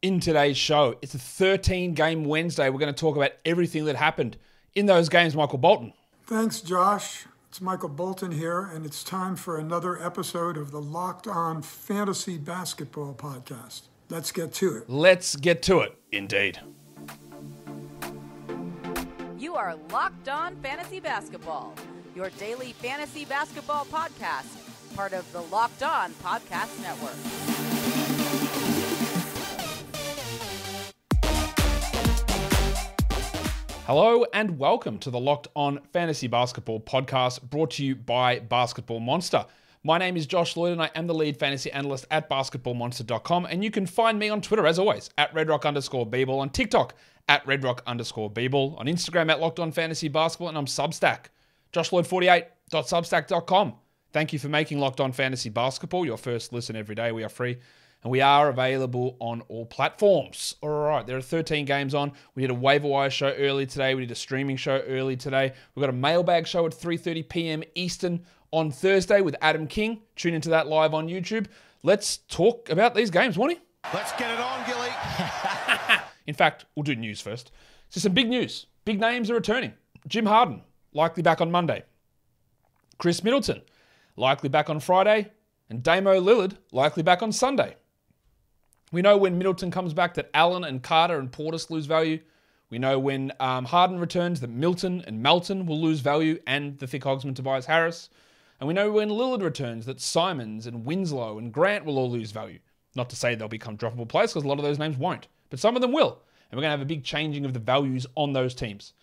In today's show, it's a 13-game Wednesday. We're going to talk about everything that happened in those games, Michael Bolton. Thanks, Josh. It's Michael Bolton here, and it's time for another episode of the Locked On Fantasy Basketball Podcast. Let's get to it. Let's get to it, indeed. You are Locked On Fantasy Basketball, your daily fantasy basketball podcast, part of the Locked On Podcast Network. Hello and welcome to the Locked On Fantasy Basketball Podcast, brought to you by Basketball Monster. My name is Josh Lloyd and I am the lead fantasy analyst at basketballmonster.com, and you can find me on Twitter, as always, at redrock_bball, on TikTok at redrock_bball, on Instagram at Locked On Fantasy Basketball, and on Substack, joshloyd48.substack.com. Thank you for making Locked On Fantasy Basketball your first listen every day. We are free. And we are available on all platforms. All right, there are 13 games on. We did a waiver wire show early today. We did a streaming show early today. We've got a mailbag show at 3:30 p.m. Eastern on Thursday with Adam King. Tune into that live on YouTube. Let's talk about these games, Warnie. Let's get it on, Gilly. In fact, we'll do news first. So some big news. Big names are returning. Jim Harden, likely back on Monday. Khris Middleton, likely back on Friday. And Damo Lillard, likely back on Sunday. We know when Middleton comes back that Allen and Carter and Portis lose value. We know when Harden returns that Milton and Melton will lose value, and the thick hogsman Tobias Harris. And we know when Lillard returns that Simons and Winslow and Grant will all lose value. Not to say they'll become droppable players, because a lot of those names won't. But some of them will. And we're going to have a big changing of the values on those teams.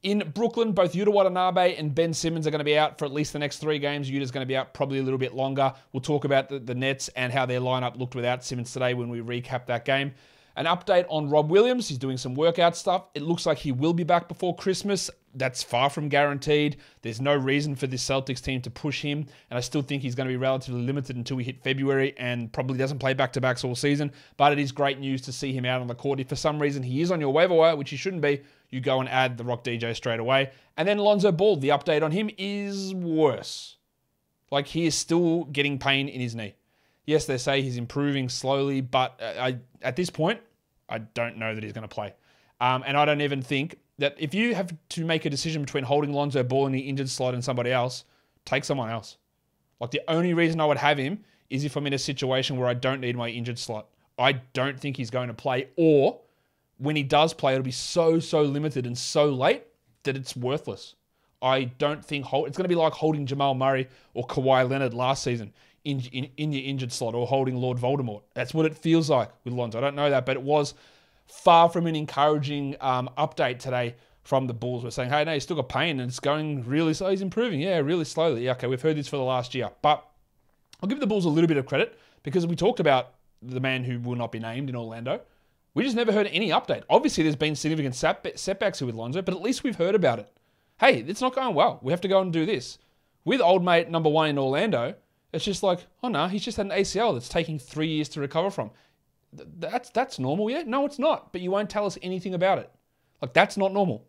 In Brooklyn, both Yuta Watanabe and Ben Simmons are going to be out for at least the next 3 games. Yuta's going to be out probably a little bit longer. We'll talk about the Nets and how their lineup looked without Simmons today when we recap that game. An update on Rob Williams. He's doing some workout stuff. It looks like he will be back before Christmas. That's far from guaranteed. There's no reason for this Celtics team to push him, and I still think he's going to be relatively limited until we hit February and probably doesn't play back-to-backs all season. But it is great news to see him out on the court. If for some reason he is on your waiver wire, which he shouldn't be, you go and add the Rock DJ straight away. And then Lonzo Ball, the update on him is worse. Like, he is still getting pain in his knee. Yes, they say he's improving slowly, but at this point, I don't know that he's going to play. And I don't even think that if you have to make a decision between holding Lonzo Ball in the injured slot and somebody else, take someone else. Like, the only reason I would have him is if I'm in a situation where I don't need my injured slot. I don't think he's going to play, or when he does play, it'll be so limited and so late that it's worthless. I don't think it's going to be like holding Jamal Murray or Kawhi Leonard last season in your injured slot, or holding Lord Voldemort. That's what it feels like with Lonzo. I don't know that, but it was far from an encouraging update today from the Bulls. We're saying, hey, no, he's still got pain and it's going really slow. He's improving, yeah, really slowly. Yeah, okay, we've heard this for the last year. But I'll give the Bulls a little bit of credit, because we talked about the man who will not be named in Orlando. We just never heard any update. Obviously, there's been significant setbacks here with Lonzo, but at least we've heard about it. Hey, it's not going well. We have to go and do this. With old mate number 1 in Orlando, it's just like, oh no, he's just had an ACL that's taking 3 years to recover from. That's normal, yeah? No, it's not. But you won't tell us anything about it. Like, that's not normal.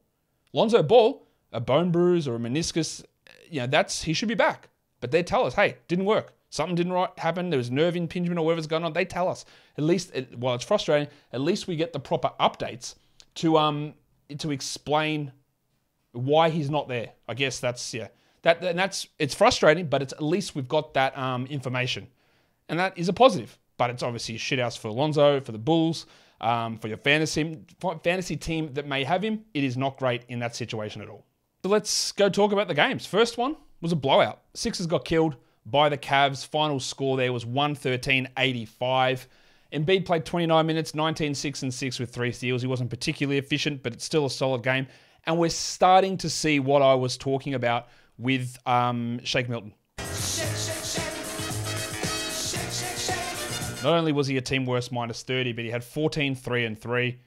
Lonzo Ball, a bone bruise or a meniscus, he should be back. But they tell us, hey, didn't work. Something didn't happen. There was nerve impingement or whatever's going on. They tell us. At least, while it's frustrating, at least we get the proper updates to explain why he's not there. I guess that's, yeah. It's frustrating, but at least we've got that information. And that is a positive. But it's obviously a shithouse for Lonzo, for the Bulls, for your fantasy team that may have him. It is not great in that situation at all. So let's go talk about the games. First one was a blowout. Sixers got killed by the Cavs. Final score there was 113-85. Embiid played 29 minutes, 19, 6 and 6 with 3 steals. He wasn't particularly efficient, but it's still a solid game. And we're starting to see what I was talking about with Shake Milton. Not only was he a team worst minus 30, but he had 14, 3 and 3.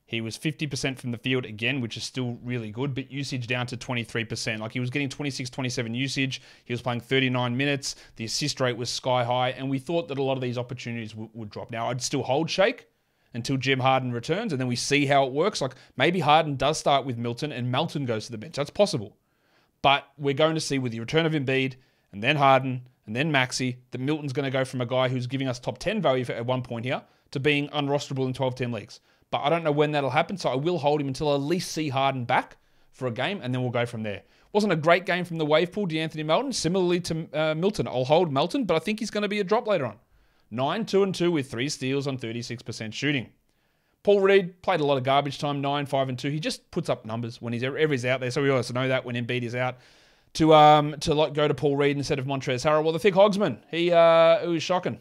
He was 50% from the field again, which is still really good, but usage down to 23%. Like, he was getting 26, 27 usage. He was playing 39 minutes. The assist rate was sky high, and we thought that a lot of these opportunities would drop. Now, I'd still hold Shake until Jim Harden returns, and then we see how it works. Like, maybe Harden does start with Milton and Melton goes to the bench. That's possible. But we're going to see with the return of Embiid and then Harden and then Maxey that Milton's going to go from a guy who's giving us top 10 value at one point here to being unrosterable in 12-team leagues. But I don't know when that'll happen, so I will hold him until I at least see Harden back for a game, and then we'll go from there. Wasn't a great game from the wave pool, DeAnthony Melton. Similarly to Milton, I'll hold Melton, but I think he's going to be a drop later on. 9-2-2 with 3 steals on 36% shooting. Paul Reed played a lot of garbage time, 9-5-2. He just puts up numbers when he's out there, so we also know that when Embiid is out. To go to Paul Reed instead of Montrezl Harrell. Well, the thick Hogsman, he was shocking.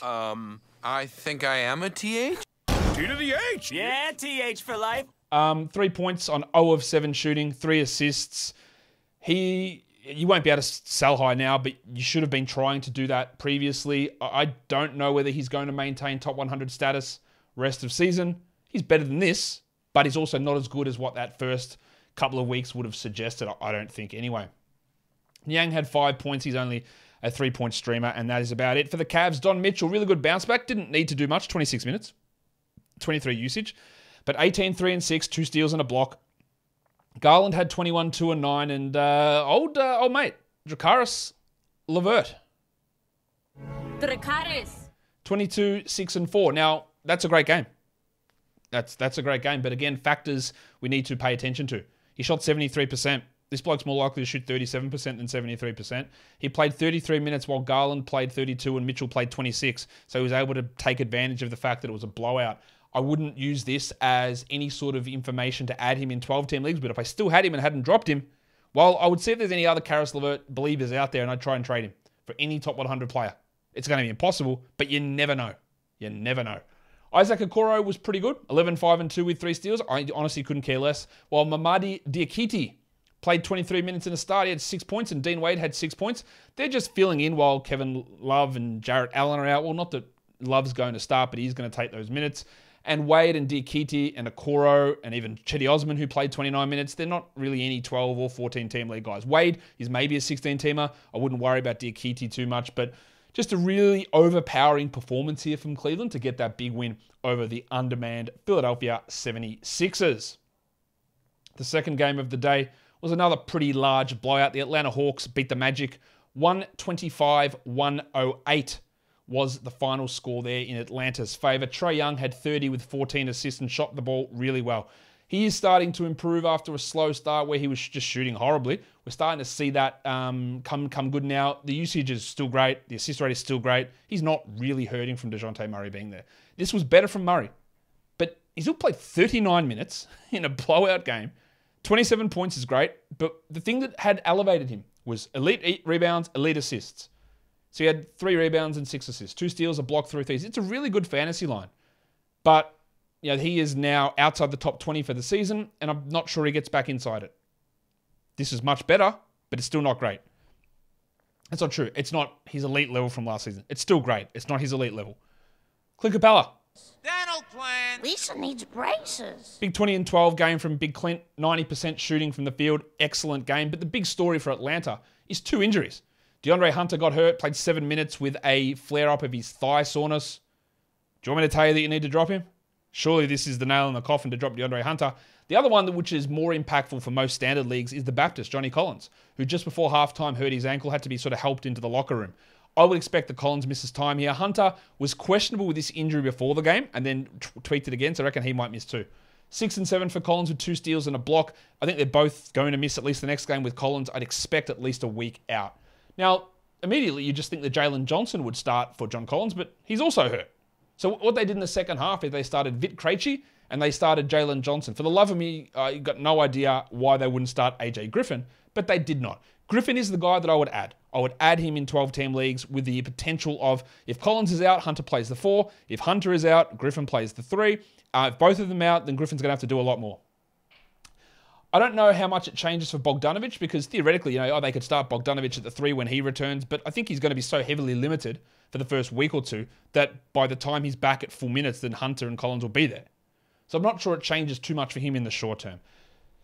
I think I am a TH. T to the H. Yeah, TH for life. 3 points on 0 of 7 shooting, 3 assists. You won't be able to sell high now, but you should have been trying to do that previously. I don't know whether he's going to maintain top 100 status rest of season. He's better than this, but he's also not as good as what that first couple of weeks would have suggested, I don't think, anyway. Yang had 5 points. He's only a 3-point streamer, and that is about it. For the Cavs, Don Mitchell, really good bounce back. Didn't need to do much, 26 minutes, 23 usage, but 18, 3 and 6, 2 steals and a block. Garland had 21, 2 and 9, and old mate, Dracaris Levert. 22, 6 and 4. Now, that's a great game. That's a great game, but again, factors we need to pay attention to. He shot 73%. This bloke's more likely to shoot 37% than 73%. He played 33 minutes while Garland played 32 and Mitchell played 26. So he was able to take advantage of the fact that it was a blowout. I wouldn't use this as any sort of information to add him in 12-team leagues, but if I still had him and hadn't dropped him, well, I would see if there's any other Caris LeVert believers out there and I'd try and trade him for any top 100 player. It's going to be impossible, but you never know. You never know. Isaac Okoro was pretty good. 11, 5 and 2 with 3 steals. I honestly couldn't care less. While Mamadi Diakite played 23 minutes in the start. He had 6 points, and Dean Wade had 6 points. They're just filling in while Kevin Love and Jarrett Allen are out. Well, not that Love's going to start, but he's going to take those minutes. And Wade and Diakite and Okoro and even Chetty Osman, who played 29 minutes, they're not really any 12 or 14-team league guys. Wade is maybe a 16-teamer. I wouldn't worry about Diakite too much, but just a really overpowering performance here from Cleveland to get that big win over the undermanned Philadelphia 76ers. The second game of the day was another pretty large blowout. The Atlanta Hawks beat the Magic. 125-108 was the final score there in Atlanta's favor. Trae Young had 30 with 14 assists and shot the ball really well. He is starting to improve after a slow start where he was just shooting horribly. We're starting to see that come good now. The usage is still great. The assist rate is still great. He's not really hurting from DeJounte Murray being there. This was better from Murray, but he still played 39 minutes in a blowout game. 27 points is great, but the thing that had elevated him was elite rebounds, elite assists. So he had 3 rebounds and 6 assists, 2 steals, a block, 3 threes. It's a really good fantasy line. But he is now outside the top 20 for the season, and I'm not sure he gets back inside it. This is much better, but it's still not great. That's not true. It's not his elite level from last season. It's still great. It's not his elite level. Clint Capella. That'll plan. Lisa needs braces. Big 20 and 12 game from Big Clint. 90% shooting from the field. Excellent game. But the big story for Atlanta is 2 injuries. DeAndre Hunter got hurt, played 7 minutes with a flare-up of his thigh soreness. Do you want me to tell you that you need to drop him? Surely this is the nail in the coffin to drop DeAndre Hunter. The other one, which is more impactful for most standard leagues, is the Baptist, Johnny Collins, who just before halftime hurt his ankle, had to be sort of helped into the locker room. I would expect that Collins misses time here. Hunter was questionable with this injury before the game and then tweaked it again, so I reckon he might miss too. 6 and 7 for Collins with 2 steals and a block. I think they're both going to miss at least the next game with Collins. I'd expect at least a week out. Now, immediately you just think that Jalen Johnson would start for John Collins, but he's also hurt. So what they did in the second half is they started Vit Krejci and they started Jalen Johnson. For the love of me, I got no idea why they wouldn't start AJ Griffin, but they did not. Griffin is the guy that I would add. I would add him in 12-team leagues with the potential of, if Collins is out, Hunter plays the 4. If Hunter is out, Griffin plays the 3. If both of them out, then Griffin's going to have to do a lot more. I don't know how much it changes for Bogdanovic because theoretically, they could start Bogdanovic at the 3 when he returns, but I think he's going to be so heavily limited for the first week or two that by the time he's back at full minutes, then Hunter and Collins will be there. So I'm not sure it changes too much for him in the short term.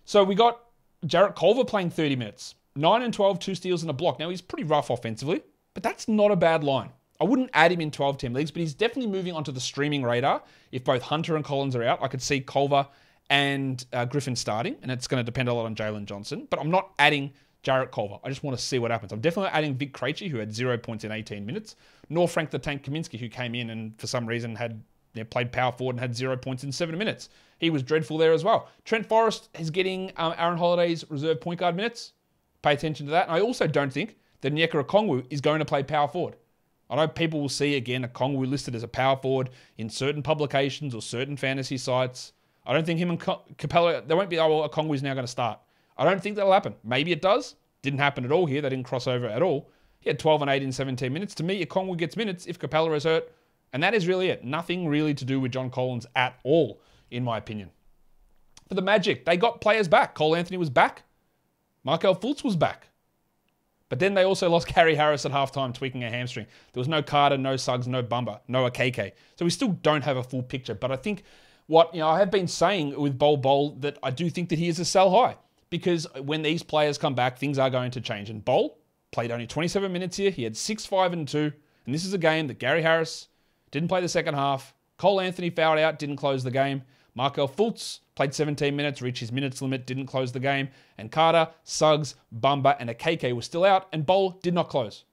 So we got Jarrett Culver playing 30 minutes. 9 and 12, 2 steals and a block. Now, he's pretty rough offensively, but that's not a bad line. I wouldn't add him in 12-team leagues, but he's definitely moving onto the streaming radar. If both Hunter and Collins are out, I could see Culver and Griffin starting, and it's going to depend a lot on Jalen Johnson. But I'm not adding Jarrett Culver. I just want to see what happens. I'm definitely not adding Vit Krejci, who had 0 points in 18 minutes, nor Frank the Tank Kaminsky, who came in and for some reason had played power forward and had 0 points in 7 minutes. He was dreadful there as well. Trent Forrest is getting Aaron Holiday's reserve point guard minutes. Pay attention to that. And I also don't think that Onyeka Okongwu is going to play power forward. I know people will see, again, Okongwu listed as a power forward in certain publications or certain fantasy sites. I don't think him and Capella, there won't be, Okongwu's now going to start. I don't think that'll happen. Maybe it does. Didn't happen at all here. They didn't cross over at all. He had 12 and 8 in 17 minutes. To me, Okongwu gets minutes if Capella is hurt. And that is really it. Nothing really to do with John Collins at all, in my opinion. For the Magic, they got players back. Cole Anthony was back. Markelle Fultz was back. But then they also lost Gary Harris at halftime, tweaking a hamstring. There was no Carter, no Suggs, no Bumba, no AKK. So we still don't have a full picture. But I think I have been saying with Bol that I do think that he is a sell high. Because when these players come back, things are going to change. And Bol played only 27 minutes here. He had 6, 5, and 2. And this is a game that Gary Harris didn't play the second half. Cole Anthony fouled out, didn't close the game. Markelle Fultz played 17 minutes, reached his minutes limit, didn't close the game. And Carter, Suggs, Bumba, and AKK were still out, and Bol did not close.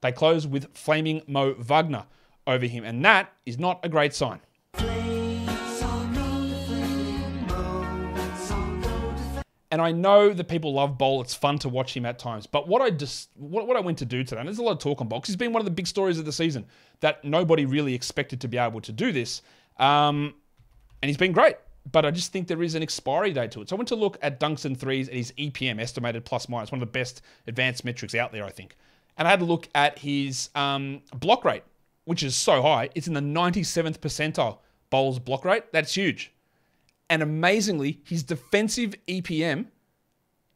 They closed with flaming Mo Wagner over him, and that is not a great sign. And I know that people love Bol. It's fun to watch him at times. But what I went to do today, and there's a lot of talk on Bol, because he's been one of the big stories of the season, that nobody really expected to be able to do this. And he's been great. But I just think there is an expiry date to it. So I went to look at dunks and threes at his EPM, estimated plus minus, one of the best advanced metrics out there, I think. And I had a look at his block rate, which is so high. It's in the 97th percentile, Bol's block rate. That's huge. And amazingly, his defensive EPM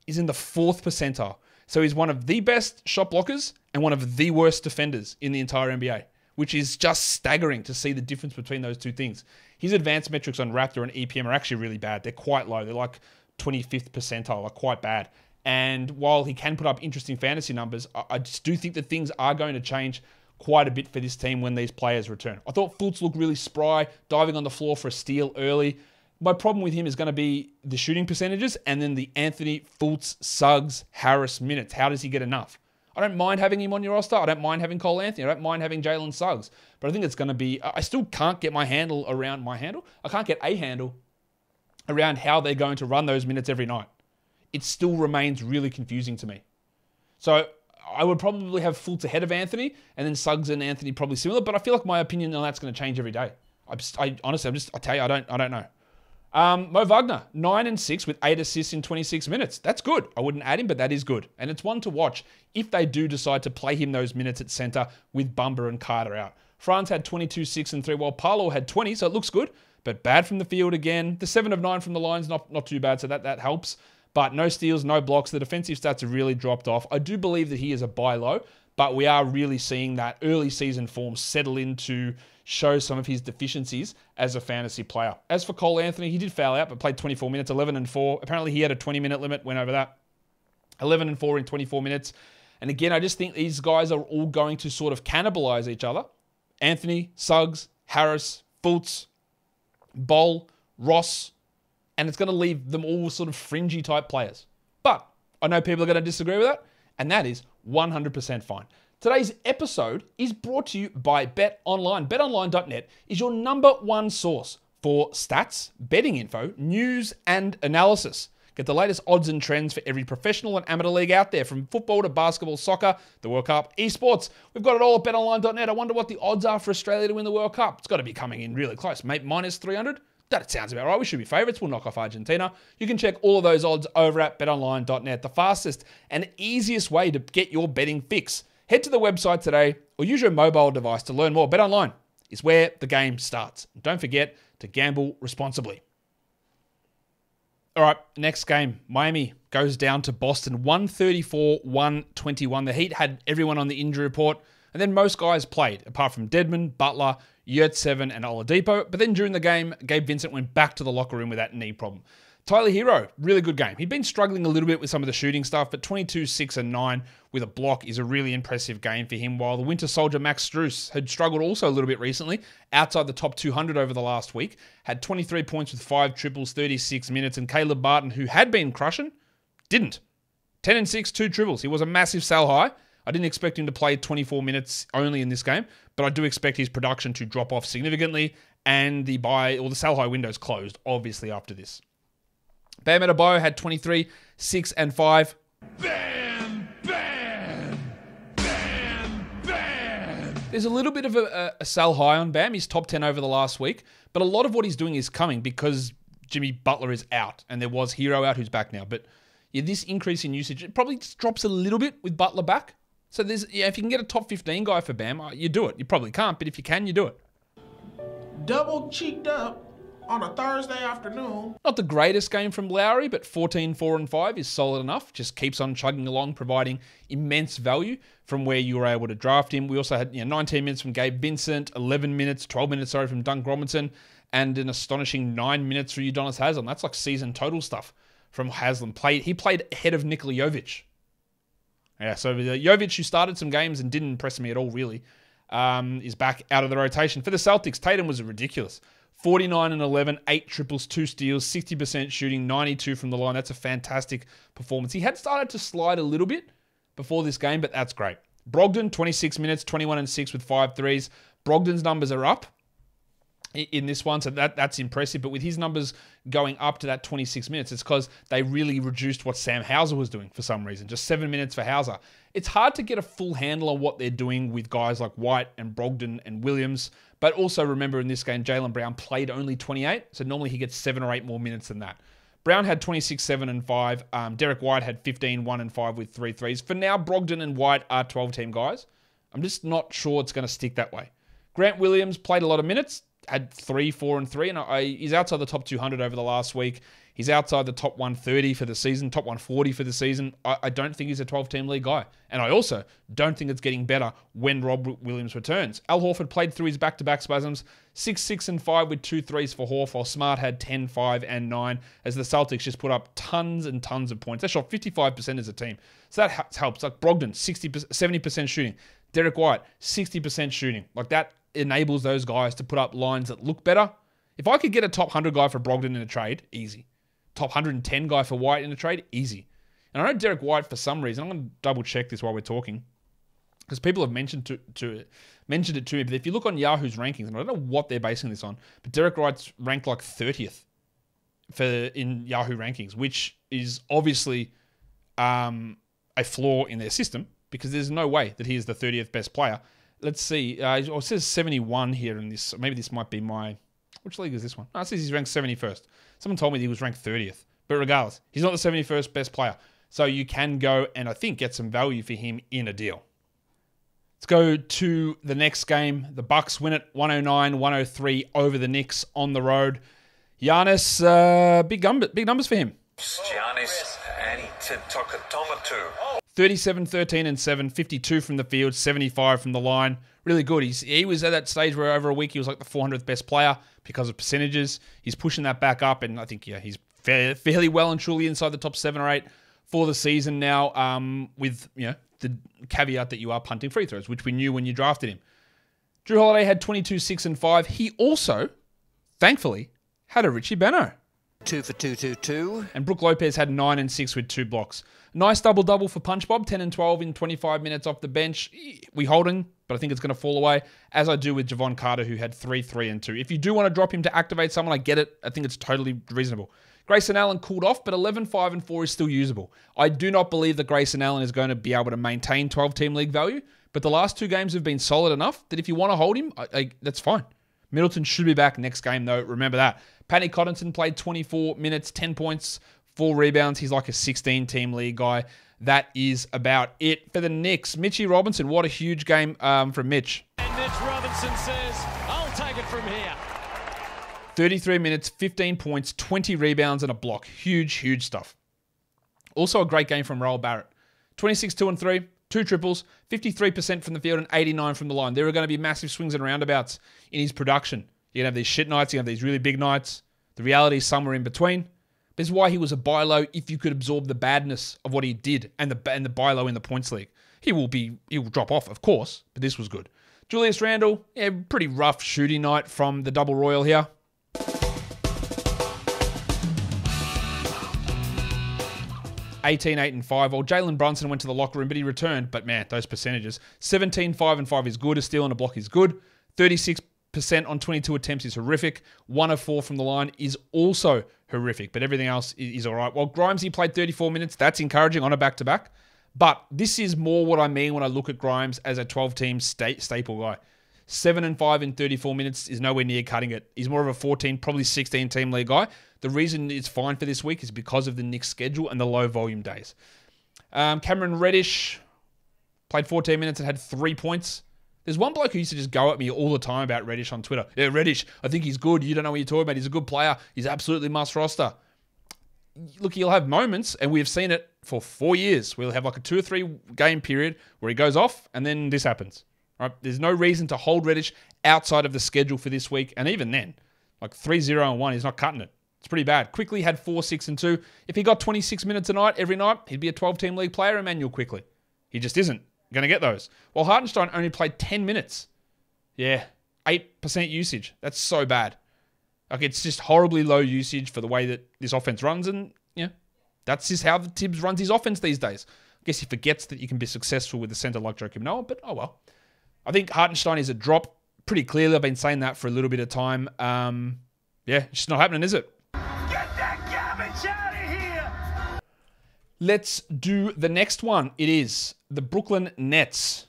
is in the 4th percentile. So he's one of the best shot blockers and one of the worst defenders in the entire NBA, which is just staggering to see the difference between those two things. His advanced metrics on Raptor and EPM are actually really bad. They're quite low. They're like 25th percentile, like quite bad. And while he can put up interesting fantasy numbers, I just do think that things are going to change quite a bit for this team when these players return. I thought Fultz looked really spry, diving on the floor for a steal early. My problem with him is going to be the shooting percentages and then the Anthony, Fultz, Suggs, Harris minutes. How does he get enough? I don't mind having him on your roster. I don't mind having Cole Anthony. I don't mind having Jalen Suggs. But I think it's going to be... I still can't get my handle around my handle. I can't get a handle around how they're going to run those minutes every night. It still remains really confusing to me. So I would probably have Fultz ahead of Anthony and then Suggs and Anthony probably similar. But I feel like my opinion on that's going to change every day. I tell you, I don't know. Mo Wagner, 9 and 6 with 8 assists in 26 minutes. That's good. I wouldn't add him, but that is good. And it's one to watch if they do decide to play him those minutes at center with Bumba and Carter out. Franz had 22, 6, and 3, while Paolo had 20, so it looks good, but bad from the field again. The 7 of 9 from the line's not too bad, so that helps. But no steals, no blocks. The defensive stats have really dropped off. I do believe that he is a buy low, but we are really seeing that early season form settle into show some of his deficiencies as a fantasy player. As for Cole Anthony, he did foul out, but played 24 minutes, 11 and 4. Apparently he had a 20-minute limit, went over that. 11 and 4 in 24 minutes. And again, I just think these guys are all going to sort of cannibalize each other. Anthony, Suggs, Harris, Fultz, Bol, Ross, and it's going to leave them all sort of fringy type players. But I know people are going to disagree with that, and that is 100% fine. Today's episode is brought to you by BetOnline. BetOnline.net is your #1 source for stats, betting info, news, and analysis. Get the latest odds and trends for every professional and amateur league out there, from football to basketball, soccer, the World Cup, esports. We've got it all at BetOnline.net. I wonder what the odds are for Australia to win the World Cup. It's got to be coming in really close. Mate, minus 300? That sounds about right. We should be favourites. We'll knock off Argentina. You can check all of those odds over at BetOnline.net, the fastest and easiest way to get your betting fix. Head to the website today or use your mobile device to learn more. BetOnline is where the game starts. And don't forget to gamble responsibly. All right, next game. Miami goes down to Boston, 134-121. The Heat had everyone on the injury report, and then most guys played, apart from Dedmon, Butler, Yurtseven, and Oladipo. But then during the game, Gabe Vincent went back to the locker room with that knee problem. Tyler Hero, really good game. He'd been struggling a little bit with some of the shooting stuff, but 22, 6, and 9 with a block is a really impressive game for him, while the Winter Soldier Max Strus had struggled also a little bit recently, outside the top 200 over the last week, had 23 points with 5 triples, 36 minutes, and Caleb Barton, who had been crushing, didn't. 10 and 6, 2 triples. He was a massive sell high. I didn't expect him to play 24 minutes only in this game, but I do expect his production to drop off significantly and the buy or the sell high window's closed, obviously, after this. Bam Adebayo had 23, 6, and 5. Bam, bam, bam, bam. There's a little bit of a sell high on Bam. He's top 10 over the last week, but a lot of what he's doing is coming because Jimmy Butler is out, and there was Hero out who's back now. But yeah, this increase in usage, it probably just drops a little bit with Butler back. So if you can get a top 15 guy for Bam, you do it. You probably can't, but if you can, you do it. Double cheeked up on a Thursday afternoon. Not the greatest game from Lowry, but 14, 4, and 5 is solid enough. Just keeps on chugging along, providing immense value from where you were able to draft him. We also had 19 minutes from Gabe Vincent, 12 minutes from Duncan Robinson, and an astonishing 9 minutes for Udonis Haslem. That's like season total stuff from Haslem. He played ahead of Nikola Jovic. Yeah, so Jovic, who started some games and didn't impress me at all, really, is back out of the rotation. For the Celtics, Tatum was ridiculous. 49 and 11, 8 triples, 2 steals, 60% shooting, 92 from the line. That's a fantastic performance. He had started to slide a little bit before this game, but that's great. Brogdon, 26 minutes, 21 and 6 with 5 threes. Brogdon's numbers are up in this one, so that's impressive. But with his numbers going up to that 26 minutes, it's because they really reduced what Sam Hauser was doing for some reason. Just 7 minutes for Hauser. It's hard to get a full handle on what they're doing with guys like White and Brogdon and Williams. But also remember in this game, Jaylen Brown played only 28, so normally he gets 7 or 8 more minutes than that. Brown had 26, 7, and 5. Derek White had 15, 1, and 5 with 3 threes. For now, Brogdon and White are 12-team guys. I'm just not sure it's going to stick that way. Grant Williams played a lot of minutes, had 3, 4, and 3, and he's outside the top 200 over the last week. He's outside the top 130 for the season, top 140 for the season. I don't think he's a 12-team league guy. And I also don't think it's getting better when Rob Williams returns. Al Horford played through his back-to-back spasms, 6, 6, and 5 with 2 threes for Horf, while Smart had 10, 5, and 9, as the Celtics just put up tons and tons of points. They shot 55% as a team. So that helps. Like Brogdon, 70% shooting. Derek White, 60% shooting. Like that enables those guys to put up lines that look better. If I could get a top 100 guy for Brogdon in a trade, easy. Top 110 guy for White in a trade, easy. And I know Derek White, for some reason, I'm going to double check this while we're talking, because people have mentioned it to me, but if you look on Yahoo's rankings, and I don't know what they're basing this on, but Derek White's ranked like 30th in Yahoo rankings, which is obviously a flaw in their system, because there's no way that he is the 30th best player. Let's see. It says 71 here in this. Maybe this might be my... Which league is this one? No, it says he's ranked 71st. Someone told me he was ranked 30th. But regardless, he's not the 71st best player. So you can go and I think get some value for him in a deal. Let's go to the next game. The Bucks win it 109-103 over the Knicks on the road. Giannis, big numbers for him. Giannis Antetokounmpo. 37, 13, and 7, 52 from the field, 75 from the line. Really good. He was at that stage where over a week he was like the 400th best player because of percentages. He's pushing that back up, and I think he's fairly well and truly inside the top 7 or 8 for the season now, with the caveat that you are punting free throws, which we knew when you drafted him. Drew Holiday had 22, 6, and 5. He also, thankfully, had a Richie Beno. 2 for 2. And Brook Lopez had 9 and 6 with 2 blocks. Nice double-double for Punch Bob, 10 and 12 in 25 minutes off the bench. We hold him, but I think it's going to fall away, as I do with Javon Carter, who had 3, 3, and 2. If you do want to drop him to activate someone, I get it. I think it's totally reasonable. Grayson Allen cooled off, but 11, 5, and 4 is still usable. I do not believe that Grayson Allen is going to be able to maintain 12-team league value, but the last 2 games have been solid enough that if you want to hold him, that's fine. Middleton should be back next game, though. Remember that. Patty Connaughton played 24 minutes, 10 points, 4 rebounds. He's like a 16-team league guy. That is about it for the Knicks. Mitchie Robinson, what a huge game from Mitch. And Mitch Robinson says, I'll take it from here. 33 minutes, 15 points, 20 rebounds, and a block. Huge, huge stuff. Also a great game from Raul Barrett. 26, 2, and 3. 2 triples, 53% from the field and 89% from the line. There are going to be massive swings and roundabouts in his production. You're going to have these shit nights, you're going to have these really big nights. The reality is somewhere in between. This is why he was a buy low if you could absorb the badness of what he did and the buy low in the points league. He will drop off, of course, but this was good. Julius Randle, pretty rough shooting night from the double royal here. 18, 8, and 5. Well, Jalen Brunson went to the locker room, but he returned. But man, those percentages. 17, 5, and 5 is good. A steal and a block is good. 36 on 22 attempts is horrific. 1 of 4 from the line is also horrific, but everything else is all right. Well, Grimes, he played 34 minutes. That's encouraging on a back-to-back. But this is more what I mean when I look at Grimes as a 12-team staple guy. 7 and 5 in 34 minutes is nowhere near cutting it. He's more of a 14, probably 16-team league guy. The reason it's fine for this week is because of the Knicks schedule and the low-volume days. Cameron Reddish played 14 minutes and had 3 points. There's one bloke who used to just go at me all the time about Reddish on Twitter. Yeah, Reddish, I think he's good. You don't know what you're talking about. He's a good player. He's absolutely must roster. Look, he'll have moments, and we've seen it for 4 years. We'll have like a 2 or 3 game period where he goes off, and then this happens. Right? There's no reason to hold Reddish outside of the schedule for this week, and even then, like 3-0-1, he's not cutting it. It's pretty bad. Quickly had 4, 6, and 2. If he got 26 minutes a night every night, he'd be a 12-team league player, Emmanuel Quickly. He just isn't going to get those. Well, Hartenstein only played 10 minutes. Yeah, 8% usage. That's so bad. Like, it's just horribly low usage for the way that this offense runs, and yeah, that's just how Tibbs runs his offense these days. I guess he forgets that you can be successful with a center like Joakim Noah, but oh well. I think Hartenstein is a drop pretty clearly. I've been saying that for a little bit of time. Yeah, it's just not happening, is it? Get that garbage out of here! Let's do the next one. It is the Brooklyn Nets.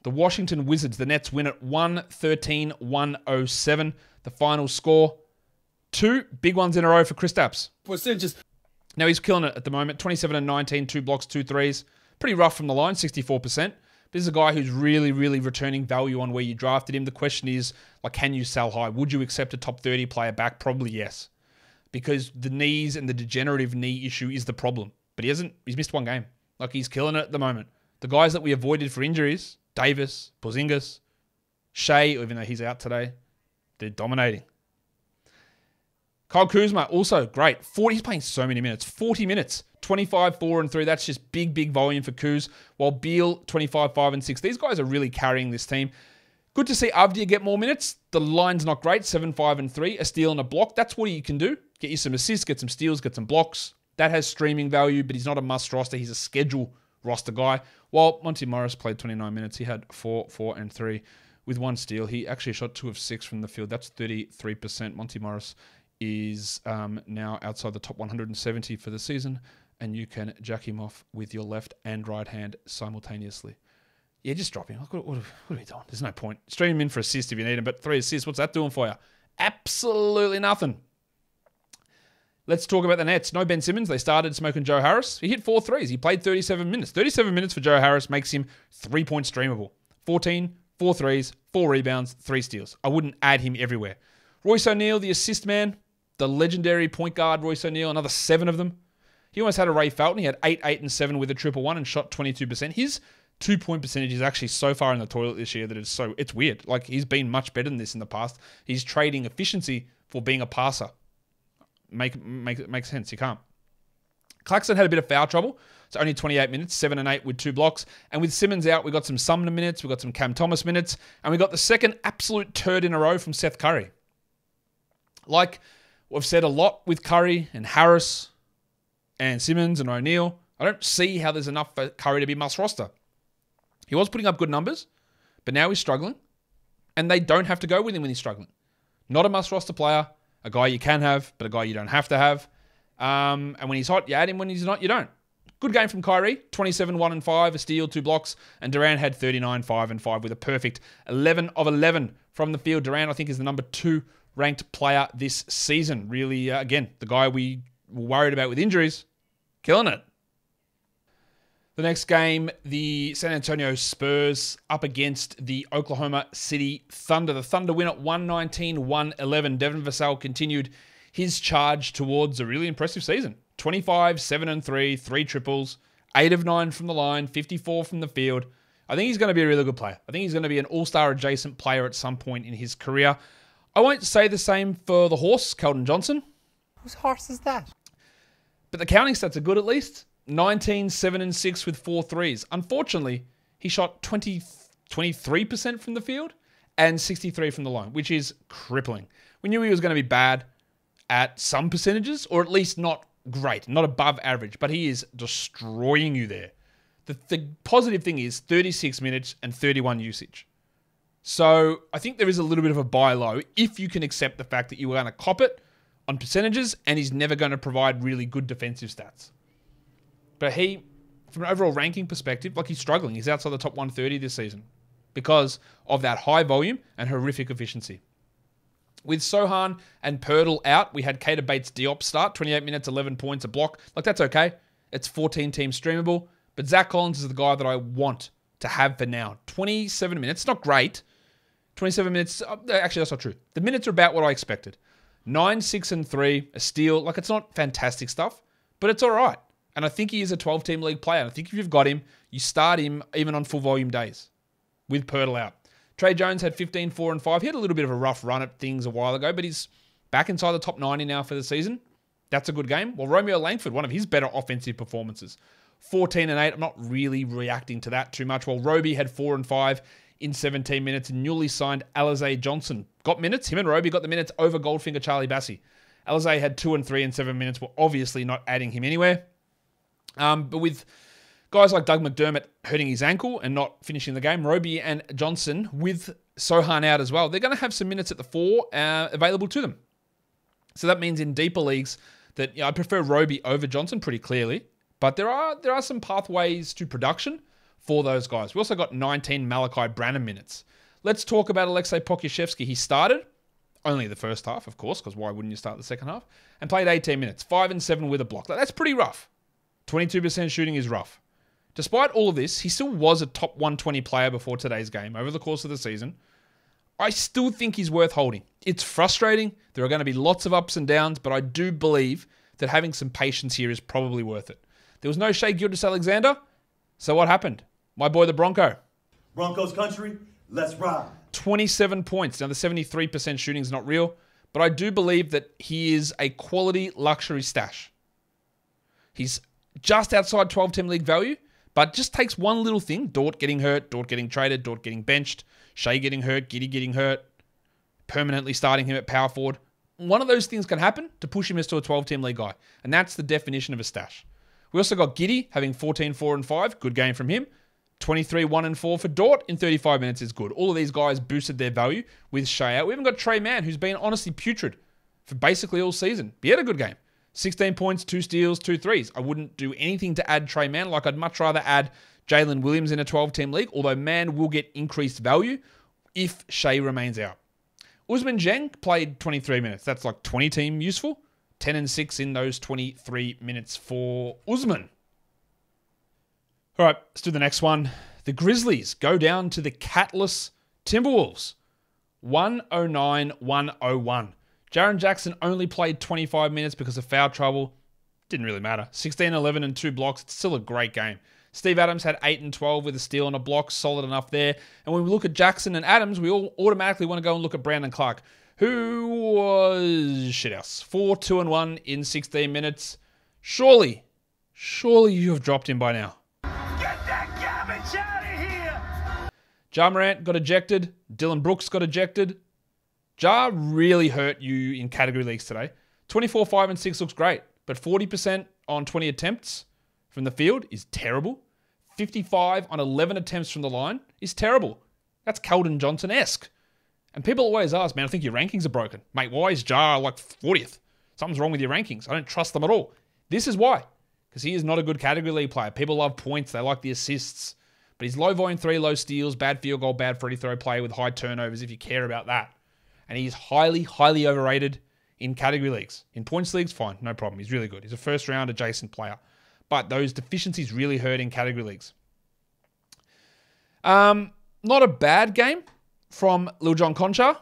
The Washington Wizards. The Nets win at 113-107. The final score. 2 big ones in a row for Kristaps. Now he's killing it at the moment. 27 and 19, 2 blocks, 2 threes. Pretty rough from the line, 64%. This is a guy who's really, really returning value on where you drafted him. The question is, like, can you sell high? Would you accept a top 30 player back? Probably yes. Because the knees and the degenerative knee issue is the problem. But he's missed 1 game. Like, he's killing it at the moment. The guys that we avoided for injuries, Davis, Porzingis, Shea, even though he's out today, they're dominating. Kyle Kuzma, also great. He's playing so many minutes. 40 minutes. 25, 4, and 3. That's just big, big volume for Kuz. While Beal, 25, 5, and 6. These guys are really carrying this team. Good to see Avdia get more minutes. The line's not great. 7, 5, and 3. A steal and a block. That's what you can do. Get you some assists, get some steals, get some blocks. That has streaming value, but he's not a must roster. He's a schedule roster guy. While Monty Morris played 29 minutes, he had 4, 4, and 3 with 1 steal. He actually shot 2 of 6 from the field. That's 33%. Monty Morris is now outside the top 170 for the season, and you can jack him off with your left and right hand simultaneously. Yeah, just drop him. What are we doing? There's no point. Stream him in for assists if you need him, but 3 assists, what's that doing for you? Absolutely nothing. Let's talk about the Nets. No Ben Simmons. They started smoking Joe Harris. He hit 4 threes. He played 37 minutes. 37 minutes for Joe Harris makes him 3-point streamable. 14, 4 threes, 4 rebounds, 3 steals. I wouldn't add him everywhere. Royce O'Neal, the assist man. The legendary point guard, Royce O'Neal, another 7 of them. He almost had a Ray Felton. He had 8, 8, and 7 with a 1-1 and shot 22%. His 2-point percentage is actually so far in the toilet this year that it's weird. Like, he's been much better than this in the past. He's trading efficiency for being a passer. Makes sense. You can't. Claxton had a bit of foul trouble. It's only 28 minutes, 7 and 8 with 2 blocks. And with Simmons out, we got some Sumner minutes, we got some Cam Thomas minutes, and we got the second absolute turd in a row from Seth Curry. Like, we've said a lot with Curry and Harris and Simmons and O'Neal. I don't see how there's enough for Curry to be must roster. He was putting up good numbers, but now he's struggling. And they don't have to go with him when he's struggling. Not a must roster player, a guy you can have, but a guy you don't have to have. And when he's hot, you add him. When he's not, you don't. Good game from Kyrie. 27, 1 and 5, a steal, 2 blocks. And Durant had 39, 5 and 5 with a perfect 11 of 11 from the field. Durant, I think, is the number 2 ranked player this season. Really, again, the guy we were worried about with injuries, killing it. The next game, the San Antonio Spurs up against the Oklahoma City Thunder. The Thunder win at 119-111. Devin Vassell continued his charge towards a really impressive season. 25, 7 and 3, 3 triples, 8 of 9 from the line, 54 from the field. I think he's going to be a really good player. I think he's going to be an all-star adjacent player at some point in his career. I won't say the same for the horse, Keldon Johnson. Whose horse is that? But the counting stats are good at least. 19, 7 and 6 with 4 threes. Unfortunately, he shot 23% from the field and 63 from the line, which is crippling. We knew he was going to be bad at some percentages, or at least not great, not above average, but he is destroying you there. The positive thing is 36 minutes and 31 usage. So I think there is a little bit of a buy low if you can accept the fact that you are going to cop it on percentages and he's never going to provide really good defensive stats. But he, from an overall ranking perspective, like he's struggling. He's outside the top 130 this season because of that high volume and horrific efficiency. With Sohan and Pirtle out, we had Keita Bates-Diop start, 28 minutes, 11 points, a block. Like, that's okay. It's 14-team streamable. But Zach Collins is the guy that I want to have for now. 27 minutes. It's not great. 27 minutes. Actually, that's not true. The minutes are about what I expected. 9, 6, and 3, a steal. Like, it's not fantastic stuff, but it's all right. And I think he is a 12-team league player. And I think if you've got him, you start him even on full volume days with Pirtle out. Trey Jones had 15, 4, and 5. He had a little bit of a rough run at things a while ago, but he's back inside the top 90 now for the season. That's a good game. Well, Romeo Langford, one of his better offensive performances. 14 and 8. I'm not really reacting to that too much. Well, Roby had 4 and 5 in 17 minutes. And newly signed Alize Johnson got minutes. Him and Roby got the minutes over Goldfinger Charlie Bassey. Alize had 2 and 3 in 7 minutes. We're obviously not adding him anywhere. But with guys like Doug McDermott hurting his ankle and not finishing the game, Roby and Johnson with Sohan out as well, they're going to have some minutes at the 4 available to them. So that means in deeper leagues that I prefer Roby over Johnson pretty clearly. But there are some pathways to production for those guys. We also got 19 Malachi Branham minutes. Let's talk about Alexei Pokusevski. He started only the first half, of course, because why wouldn't you start the second half? And played 18 minutes, 5 and 7 with a block. That's pretty rough. 22% shooting is rough. Despite all of this, he still was a top 120 player before today's game over the course of the season. I still think he's worth holding. It's frustrating. There are going to be lots of ups and downs, but I do believe that having some patience here is probably worth it. There was no Shai Gilgeous-Alexander, so what happened? My boy the Bronco. Broncos country, let's ride. 27 points. Now the 73% shooting is not real, but I do believe that he is a quality luxury stash. He's just outside 12-team league value, but just takes one little thing. Dort getting hurt, Dort getting traded, Dort getting benched, Shai getting hurt, Giddey getting hurt, permanently starting him at power forward. One of those things can happen to push him into a 12-team league guy, and that's the definition of a stash. We also got Giddey having 14, 4, and 5. Good game from him. 23, 1, and 4 for Dort in 35 minutes is good. All of these guys boosted their value with Shai out. We haven't got Trey Mann, who's been honestly putrid for basically all season. He had a good game. 16 points, 2 steals, 2 threes. I wouldn't do anything to add Trey Mann. Like, I'd much rather add Jalen Williams in a 12-team league, although Mann will get increased value if Shai remains out. Usman Jeng played 23 minutes. That's like 20-team useful. 10 and 6 in those 23 minutes for Usman. All right, let's do the next one. The Grizzlies go down to the catless Timberwolves. 109-101. Jaren Jackson only played 25 minutes because of foul trouble. Didn't really matter. 16, 11, and 2 blocks. It's still a great game. Steve Adams had 8 and 12 with a steal and a block. Solid enough there. And when we look at Jackson and Adams, we all automatically want to go and look at Brandon Clark, who was shithouse. 4, 2, and 1 in 16 minutes. Surely you have dropped him by now. Get that garbage out of here! Ja Morant got ejected. Dylan Brooks got ejected. Ja really hurt you in category leagues today. 24, 5, and 6 looks great, but 40% on 20 attempts from the field is terrible. 55 on 11 attempts from the line is terrible. That's Keldon Johnson-esque. And people always ask, man, I think your rankings are broken. Mate, why is Ja like 40th? Something's wrong with your rankings. I don't trust them at all. This is why. Because he is not a good category league player. People love points. They like the assists. But he's low volume 3, low steals, bad field goal, bad free throw player with high turnovers if you care about that. And he's highly, highly overrated in category leagues. In points leagues, fine. No problem. He's really good. He's a first-round adjacent player. But those deficiencies really hurt in category leagues. Not a bad game from Lil John Concha.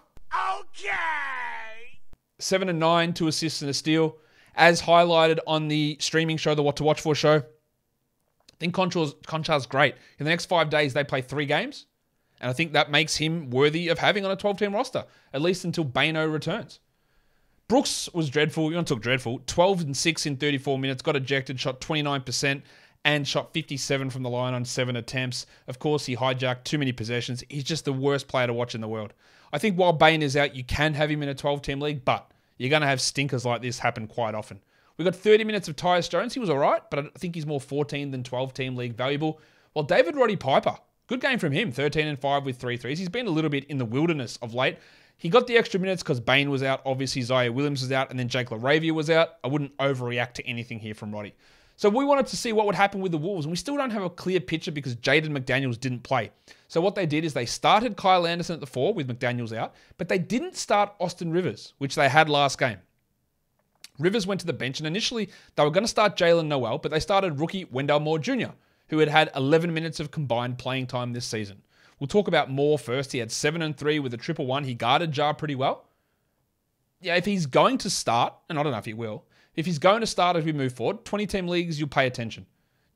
Okay! 7 and 9, 2 assists and a steal. As highlighted on the streaming show, the What to Watch For show, I think Concha's great. In the next 5 days, they play 3 games. And I think that makes him worthy of having on a 12-team roster, at least until Bano returns. Brooks was dreadful. You want to talk dreadful. 12 and 6 in 34 minutes, got ejected, shot 29%, and shot 57 from the line on 7 attempts. Of course, he hijacked too many possessions. He's just the worst player to watch in the world. I think while Bane is out, you can have him in a 12-team league, but you're going to have stinkers like this happen quite often. We got 30 minutes of Tyus Jones. He was all right, but I think he's more 14 than 12-team league valuable. While David Roddy Piper Good game from him, 13 and 5 with 3 threes. He's been a little bit in the wilderness of late. He got the extra minutes because Bane was out. Obviously, Zaire Williams was out, and then Jake LaRavia was out. I wouldn't overreact to anything here from Roddy. So we wanted to see what would happen with the Wolves, and we still don't have a clear picture because Jaden McDaniels didn't play. So what they did is they started Kyle Anderson at the 4 with McDaniels out, but they didn't start Austin Rivers, which they had last game. Rivers went to the bench, and initially they were going to start Jalen Noel, but they started rookie Wendell Moore Jr., who had 11 minutes of combined playing time this season. We'll talk about Moore first. He had 7 and 3 with a 1-1. He guarded Ja pretty well. Yeah, if he's going to start, and I don't know if he will, if he's going to start as we move forward, 20-team leagues, you'll pay attention.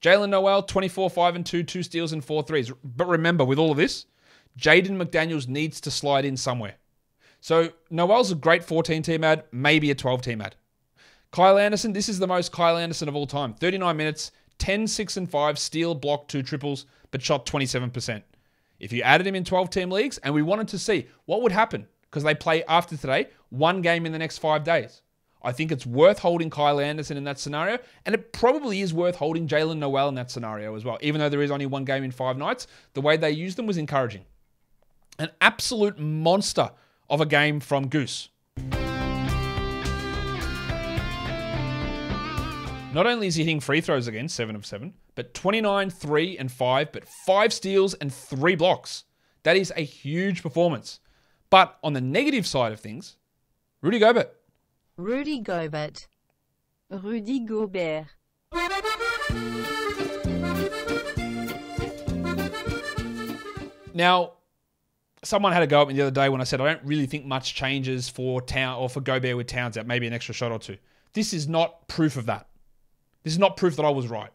Jalen Noel, 24, 5 and 2, 2 steals and 4 threes. But remember, with all of this, Jaden McDaniels needs to slide in somewhere. So Noel's a great 14-team ad, maybe a 12-team ad. Kyle Anderson, this is the most Kyle Anderson of all time. 39 minutes, 10, 6 and 5, steal, block, 2 triples, but shot 27%. If you added him in 12-team leagues, and we wanted to see what would happen, because they play after today, 1 game in the next 5 days. I think it's worth holding Kyle Anderson in that scenario, and it probably is worth holding Jalen Noel in that scenario as well. Even though there is only 1 game in 5 nights, the way they used them was encouraging. An absolute monster of a game from Goose. Not only is he hitting free throws again, 7 of 7, but 29, 3 and 5, but 5 steals and 3 blocks. That is a huge performance. But on the negative side of things, Rudy Gobert. Rudy Gobert. Rudy Gobert. Now, someone had a go at me the other day when I said I don't really think much changes for Gobert with Towns out, maybe an extra shot or 2. This is not proof of that. This is not proof that I was right.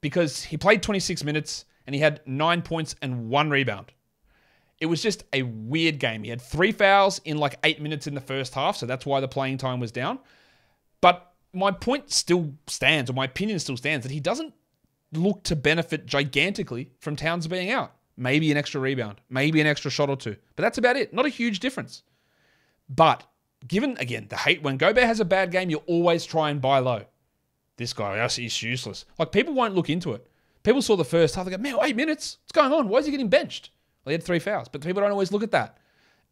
Because he played 26 minutes and he had 9 points and 1 rebound. It was just a weird game. He had 3 fouls in like 8 minutes in the first half, so that's why the playing time was down. But my point still stands, or my opinion still stands, that he doesn't look to benefit gigantically from Towns being out. Maybe an extra rebound, maybe an extra shot or 2. But that's about it. Not a huge difference. But given, again, the hate, when Gobert has a bad game, you always try and buy low. This guy, he's useless. Like, people won't look into it. People saw the first half, they go, man, 8 minutes? What's going on? Why is he getting benched? Well, he had 3 fouls, but people don't always look at that.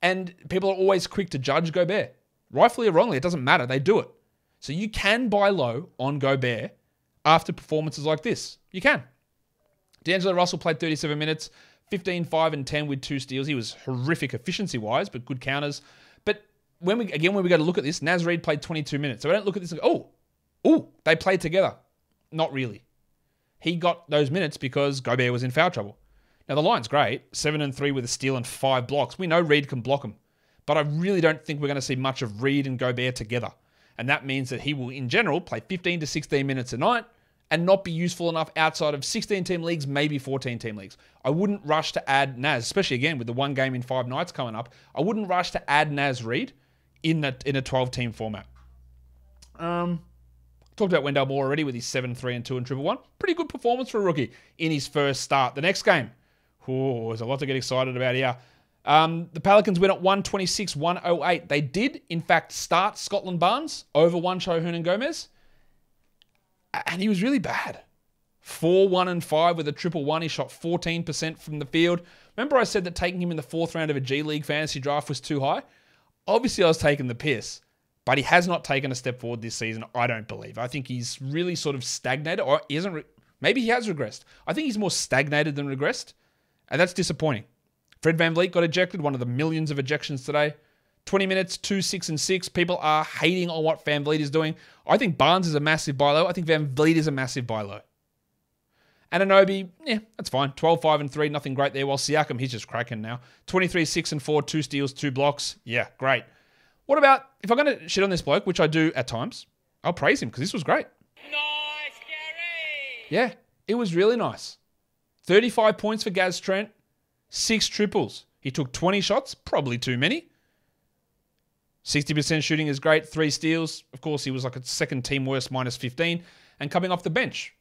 And people are always quick to judge Gobert. Rightfully or wrongly, it doesn't matter. They do it. So you can buy low on Gobert after performances like this. You can. D'Angelo Russell played 37 minutes, 15, 5 and 10 with 2 steals. He was horrific efficiency-wise, but good counters. But when we go to look at this, Naz Reid played 22 minutes. So I don't look at this and go, they played together. Not really. He got those minutes because Gobert was in foul trouble. Now, the line's great. 7 and 3 with a steal and 5 blocks. We know Reid can block him. But I really don't think we're going to see much of Reid and Gobert together. And that means that he will, in general, play 15 to 16 minutes a night and not be useful enough outside of 16-team leagues, maybe 14-team leagues. I wouldn't rush to add Naz, especially, again, with the 1 game in 5 nights coming up. I wouldn't rush to add Naz Reid in a 12-team format. Talked about Wendell Moore already with his 7, 3 and 2 and 1-1. Pretty good performance for a rookie in his first start. The next game, there's a lot to get excited about here. The Pelicans win at 126-108. They did, in fact, start Scotland Barnes over Juancho Hernan-Gomez, and he was really bad. 4, 1 and 5 with a 1-1. He shot 14% from the field. Remember I said that taking him in the 4th round of a G League fantasy draft was too high? Obviously, I was taking the piss. But he has not taken a step forward this season, I don't believe. I think he's really sort of stagnated, or he hasn't. Maybe he has regressed. I think he's more stagnated than regressed, and that's disappointing. Fred VanVleet got ejected, one of the millions of ejections today. 20 minutes, 2, 6 and 6. People are hating on what VanVleet is doing. I think Barnes is a massive buy low. I think VanVleet is a massive buy low. Anunoby, that's fine. 12, 5 and 3, nothing great there. While Siakam, he's just cracking now. 23, 6 and 4, 2 steals, 2 blocks. Yeah, great. What about, if I'm going to shit on this bloke, which I do at times, I'll praise him because this was great. Nice, Gary! Yeah, it was really nice. 35 points for Gaz Trent, 6 triples. He took 20 shots, probably too many. 60% shooting is great, 3 steals. Of course, he was like a second team worst, minus 15, and coming off the bench.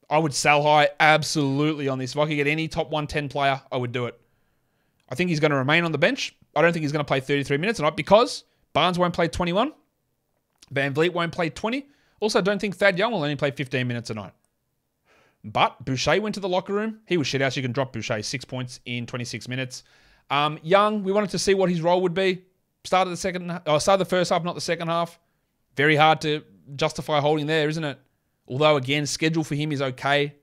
I would sell high absolutely on this. If I could get any top 110 player, I would do it. I think he's going to remain on the bench. I don't think he's going to play 33 minutes tonight because Barnes won't play 21. VanVleet won't play 20. Also, don't think Thad Young will only play 15 minutes a night. But Boucher went to the locker room. He was shit house. You can drop Boucher 6 points in 26 minutes. Young, we wanted to see what his role would be. Started the first half, not the second half. Very hard to justify holding there, isn't it? Although, again, schedule for him is okay.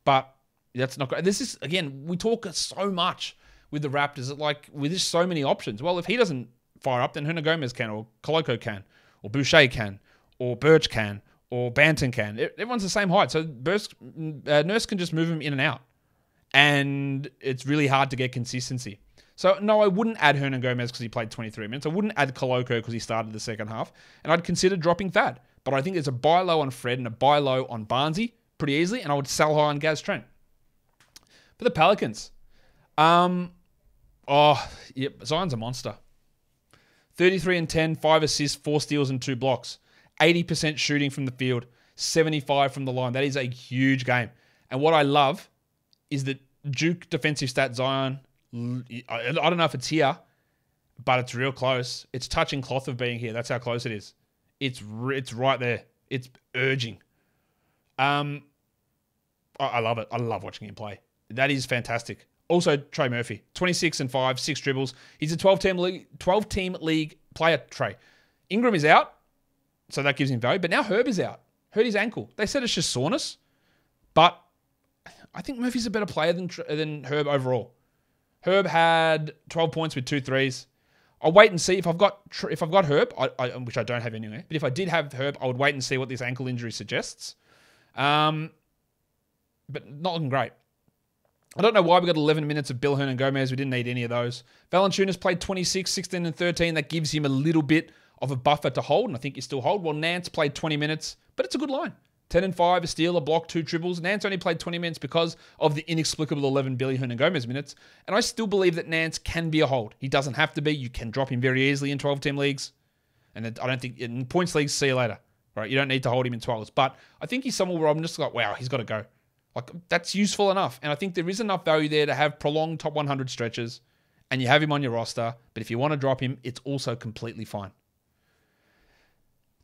But that's not great. This is, again, we talk so much with the Raptors. Like, with just so many options. Well, if he doesn't fire up, then Hernangomez can, or Koloko can, or Boucher can, or Birch can, or Banton can. Everyone's the same height. So Nurse can just move him in and out. And it's really hard to get consistency. So, no, I wouldn't add Hernangomez because he played 23 minutes. I wouldn't add Koloko because he started the second half. And I'd consider dropping Thad. But I think there's a buy low on Fred and a buy low on Barnesy pretty easily. And I would sell high on Gaz Trent. For the Pelicans. Zion's a monster. 33 and 10, 5 assists, 4 steals and 2 blocks. 80% shooting from the field, 75 from the line. That is a huge game. And what I love is that Duke defensive stat Zion, I don't know if it's here, but it's real close. It's touching cloth of being here. That's how close it is. It's right there. It's urging. I love it. I love watching him play. That is fantastic. Also, Trey Murphy, 26 and 5, 6 dribbles. He's a 12-team league player, Trey. Ingram is out, so that gives him value. But now Herb is out. Hurt his ankle. They said it's just soreness. But I think Murphy's a better player than Herb overall. Herb had 12 points with 2 threes. I'll wait and see if I've got Herb, which I don't have anyway. But if I did have Herb, I would wait and see what this ankle injury suggests. But not looking great. I don't know why we got 11 minutes of Bill Hernangomez. We didn't need any of those. Valanciunas played 26, 16, and 13. That gives him a little bit of a buffer to hold, and I think you still hold. Well, Nance played 20 minutes, but it's a good line. 10 and 5, a steal, a block, 2 triples. Nance only played 20 minutes because of the inexplicable 11 Billy Hernangomez minutes, and I still believe that Nance can be a hold. He doesn't have to be. You can drop him very easily in 12-team leagues, and I don't think in points leagues, see you later. Right? You don't need to hold him in 12s, but I think he's someone where I'm just like, wow, he's got to go. Like, that's useful enough. And I think there is enough value there to have prolonged top 100 stretches, and you have him on your roster. But if you want to drop him, it's also completely fine.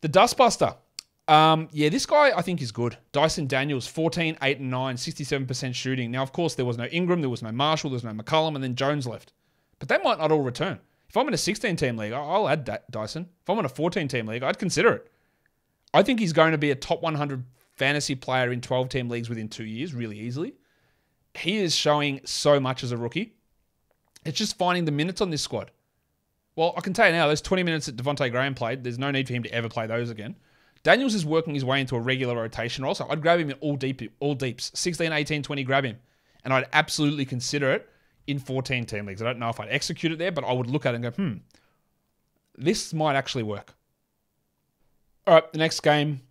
The Dustbuster. This guy I think is good. Dyson Daniels, 14, 8, and 9, 67% shooting. Now, of course, there was no Ingram, there was no Marshall, there was no McCollum, and then Jones left. But they might not all return. If I'm in a 16-team league, I'll add Dyson. If I'm in a 14-team league, I'd consider it. I think he's going to be a top 100 fantasy player in 12-team leagues within 2 years, really easily. He is showing so much as a rookie. It's just finding the minutes on this squad. Well, I can tell you now, those 20 minutes that Devontae Graham played, there's no need for him to ever play those again. Daniels is working his way into a regular rotation also. I'd grab him in all deeps. 16, 18, 20, grab him. And I'd absolutely consider it in 14-team leagues. I don't know if I'd execute it there, but I would look at it and go, this might actually work. All right, the next game.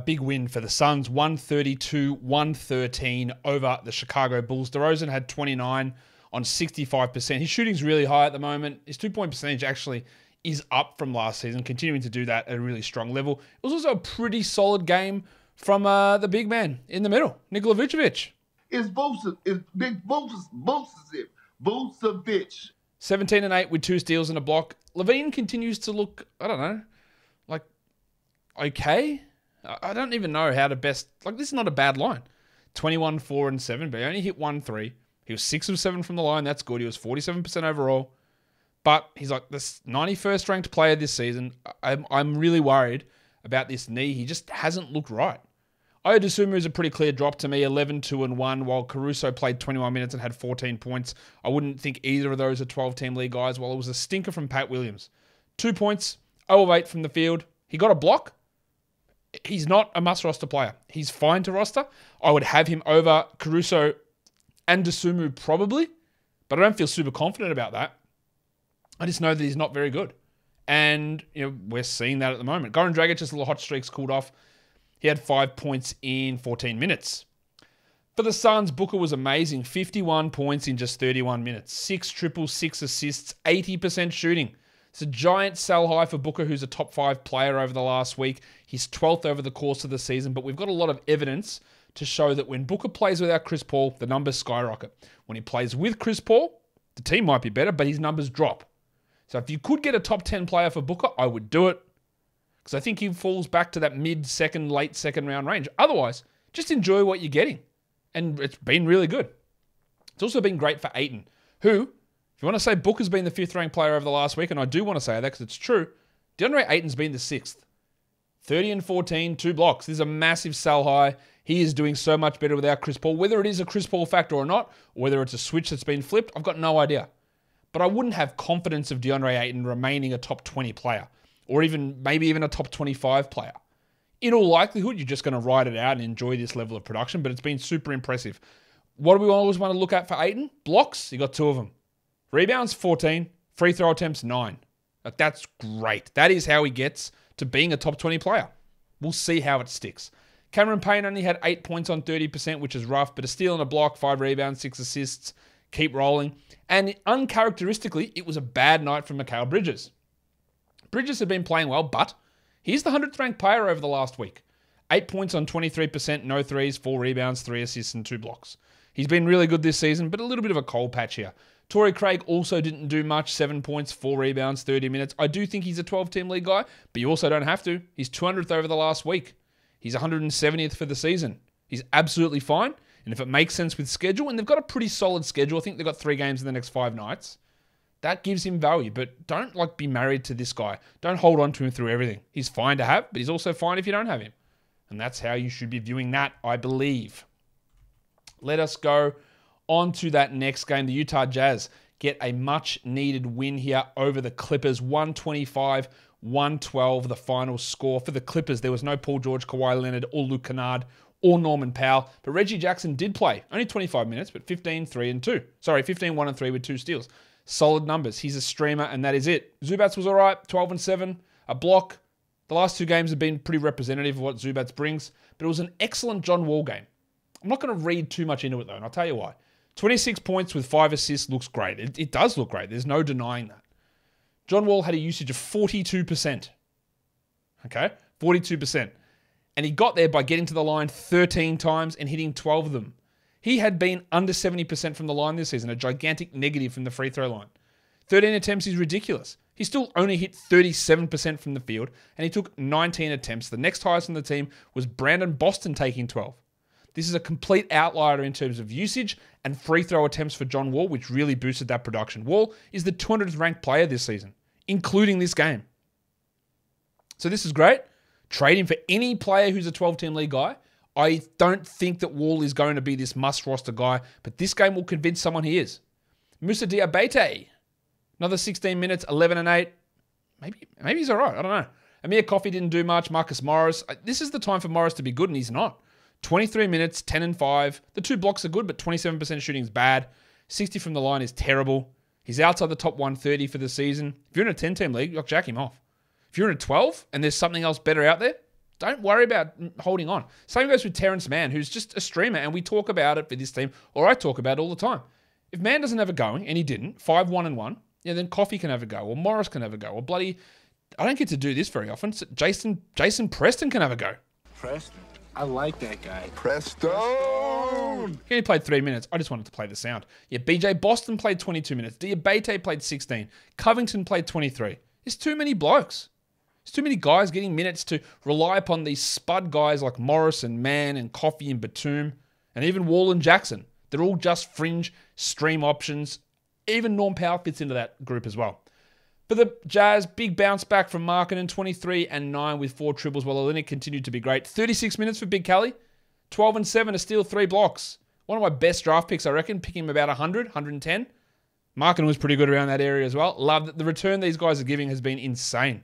Big win for the Suns, 132-113 over the Chicago Bulls. DeRozan had 29 on 65%. His shooting's really high at the moment. His 2-point percentage actually is up from last season, continuing to do that at a really strong level. It was also a pretty solid game from the big man in the middle, Nikola Vucevic. It's Big Vucevic. 17 and 8 with 2 steals and a block. Levine continues to look, I don't know, like okay. I don't even know how to best... Like, this is not a bad line. 21, 4, and 7, but he only hit 1 3. He was 6 of 7 from the line. That's good. He was 47% overall. But he's like this 91st ranked player this season. I'm really worried about this knee. He just hasn't looked right. Ayo is a pretty clear drop to me. 11, 2, and 1, while Caruso played 21 minutes and had 14 points. I wouldn't think either of those are 12-team league guys, while it was a stinker from Pat Williams. 2 points, 0 of 8 from the field. He got a block. He's not a must-roster player. He's fine to roster. I would have him over Caruso and Dosunmu probably, but I don't feel super confident about that. I just know that he's not very good. And, we're seeing that at the moment. Goran Dragic's little hot streaks cooled off. He had 5 points in 14 minutes. For the Suns, Booker was amazing. 51 points in just 31 minutes. 6 triples, 6 assists, 80% shooting. It's a giant sell high for Booker, who's a top 5 player over the last week. He's 12th over the course of the season, but we've got a lot of evidence to show that when Booker plays without Chris Paul, the numbers skyrocket. When he plays with Chris Paul, the team might be better, but his numbers drop. So if you could get a top 10 player for Booker, I would do it, because I think he falls back to that mid-second, late second round range. Otherwise, just enjoy what you're getting. And it's been really good. It's also been great for Ayton, who, if you want to say Booker's been the 5th-ranked player over the last week, and I do want to say that because it's true, DeAndre Ayton's been the 6th. 30 and 14, 2 blocks. This is a massive sell high. He is doing so much better without Chris Paul. Whether it is a Chris Paul factor or not, or whether it's a switch that's been flipped, I've got no idea. But I wouldn't have confidence of DeAndre Ayton remaining a top 20 player, or maybe even a top 25 player. In all likelihood, you're just going to ride it out and enjoy this level of production, but it's been super impressive. What do we always want to look at for Ayton? Blocks, you got 2 of them. Rebounds, 14. Free throw attempts, 9. Like, that's great. That is how he gets to being a top 20 player. We'll see how it sticks. Cameron Payne only had 8 points on 30%, which is rough, but a steal and a block, 5 rebounds, 6 assists. Keep rolling. And uncharacteristically, it was a bad night for Mikal Bridges. Bridges had been playing well, but he's the 100th ranked player over the last week. 8 points on 23%, no threes, 4 rebounds, 3 assists, and 2 blocks. He's been really good this season, but a little bit of a cold patch here. Torrey Craig also didn't do much. 7 points, 4 rebounds, 30 minutes. I do think he's a 12-team league guy, but you also don't have to. He's 200th over the last week. He's 170th for the season. He's absolutely fine. And if it makes sense with schedule, and they've got a pretty solid schedule, I think they've got 3 games in the next 5 nights, that gives him value. But don't be married to this guy. Don't hold on to him through everything. He's fine to have, but he's also fine if you don't have him. And that's how you should be viewing that, I believe. Let us go on to that next game. The Utah Jazz get a much-needed win here over the Clippers. 125-112, the final score. For the Clippers, there was no Paul George, Kawhi Leonard, or Luke Kennard, or Norman Powell. But Reggie Jackson did play. Only 25 minutes, but 15-1 and 3 with 2 steals. Solid numbers. He's a streamer, and that is it. Zubats was all right, 12-7, a block. The last 2 games have been pretty representative of what Zubats brings, but it was an excellent John Wall game. I'm not going to read too much into it, though, and I'll tell you why. 26 points with 5 assists looks great. It does look great. There's no denying that. John Wall had a usage of 42%. Okay? 42%. And he got there by getting to the line 13 times and hitting 12 of them. He had been under 70% from the line this season, a gigantic negative from the free throw line. 13 attempts is ridiculous. He still only hit 37% from the field, and he took 19 attempts. The next highest on the team was Brandon Boston taking 12. This is a complete outlier in terms of usage and free throw attempts for John Wall, which really boosted that production. Wall is the 200th ranked player this season, including this game. So this is great. Trade him for any player who's a 12-team league guy. I don't think that Wall is going to be this must-roster guy, but this game will convince someone he is. Moussa Diabate, another 16 minutes, 11-8. Maybe he's all right. I don't know. Amir Coffey didn't do much. Marcus Morris. This is the time for Morris to be good, and he's not. 23 minutes, 10-5. The 2 blocks are good, but 27% shooting is bad. 60 from the line is terrible. He's outside the top 130 for the season. If you're in a 10-team league, you'll jack him off. If you're in a 12 and there's something else better out there, don't worry about holding on. Same goes with Terrence Mann, who's just a streamer, and we talk about it for this team, or I talk about it all the time. If Mann doesn't have a going, and he didn't, 5-1-1, then Coffey can have a go, or Morris can have a go, or bloody, I don't get to do this very often, so Jason Preston can have a go. Preston? I like that guy. Preston! He only played 3 minutes. I just wanted to play the sound. Yeah, BJ Boston played 22 minutes. Diabate played 16. Covington played 23. There's too many blokes. There's too many guys getting minutes to rely upon these spud guys like Morris and Mann and Coffey and Batum and even Wall and Jackson. They're all just fringe stream options. Even Norm Powell fits into that group as well. For the Jazz, big bounce back from Markkanen, 23-9 with 4 triples, while Olynyk continued to be great. 36 minutes for Big Kelly, 12-7, a steal, 3 blocks. One of my best draft picks, I reckon, picking him about 100, 110. Markkanen was pretty good around that area as well. Love that the return these guys are giving has been insane.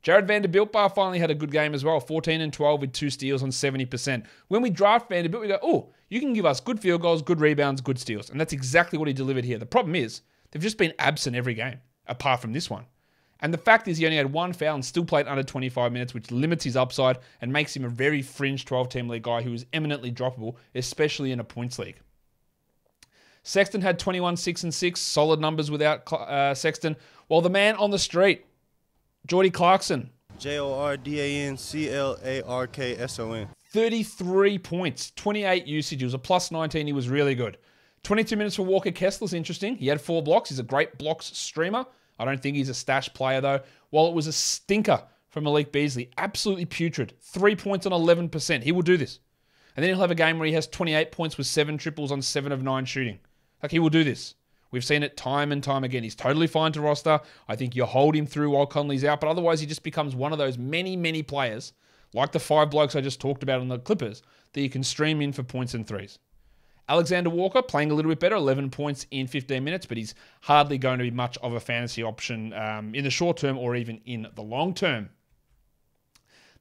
Jared Vanderbilt finally had a good game as well, 14-12 with 2 steals on 70%. When we draft Vanderbilt, we go, oh, you can give us good field goals, good rebounds, good steals. And that's exactly what he delivered here. The problem is, they've just been absent every game, apart from this one. And the fact is he only had 1 foul and still played under 25 minutes, which limits his upside and makes him a very fringe 12-team league guy who is eminently droppable, especially in a points league. Sexton had 21-6-6, solid numbers without Sexton, while the man on the street, Jordy Clarkson. JORDANCLARKSON. 33 points, 28 usage. It was a plus 19. He was really good. 22 minutes for Walker Kessler's interesting. He had 4 blocks. He's a great blocks streamer. I don't think he's a stash player, though. While it was a stinker from Malik Beasley, absolutely putrid. 3 points on 11%. He will do this. And then he'll have a game where he has 28 points with 7 triples on 7 of 9 shooting. Like, he will do this. We've seen it time and time again. He's totally fine to roster. I think you hold him through while Conley's out, but otherwise he just becomes one of those many, many players, like the 5 blokes I just talked about on the Clippers, that you can stream in for points and threes. Alexander Walker playing a little bit better, 11 points in 15 minutes, but he's hardly going to be much of a fantasy option in the short term or even in the long term.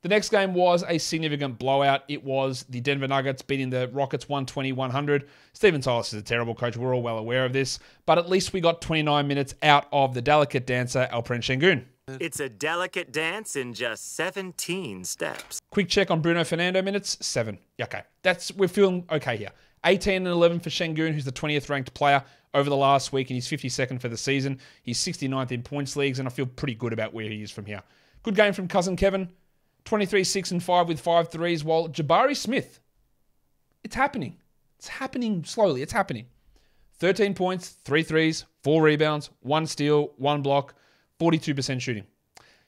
The next game was a significant blowout. It was the Denver Nuggets beating the Rockets 120-100. Steven Silas is a terrible coach. We're all well aware of this. But at least we got 29 minutes out of the delicate dancer, Alperen Şengün. It's a delicate dance in just 17 steps. Quick check on Bruno Fernando minutes, 7. Okay, we're feeling okay here. 18 and 11 for Şengün, who's the 20th ranked player over the last week, and he's 52nd for the season. He's 69th in points leagues, and I feel pretty good about where he is from here. Good game from cousin Kevin. 23, 6, and 5 with 5 threes, while Jabari Smith, it's happening. It's happening slowly. It's happening. 13 points, 3 threes, 4 rebounds, 1 steal, 1 block, 42% shooting.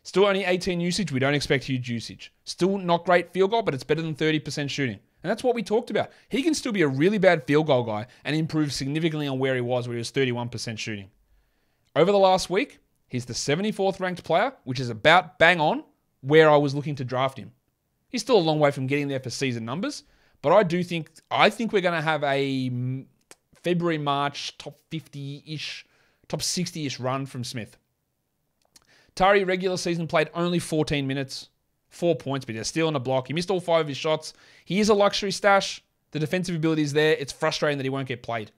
Still only 18 usage. We don't expect huge usage. Still not great field goal, but it's better than 30% shooting. And that's what we talked about. He can still be a really bad field goal guy and improve significantly on where he was 31% shooting. Over the last week, he's the 74th ranked player, which is about bang on where I was looking to draft him. He's still a long way from getting there for season numbers, but I think we're going to have a February, March top 50-ish, top 60-ish run from Smith. Tari regular season played only 14 minutes, 4 points, but he's still on a block. He missed all 5 of his shots. He is a luxury stash. The defensive ability is there. It's frustrating that he won't get played.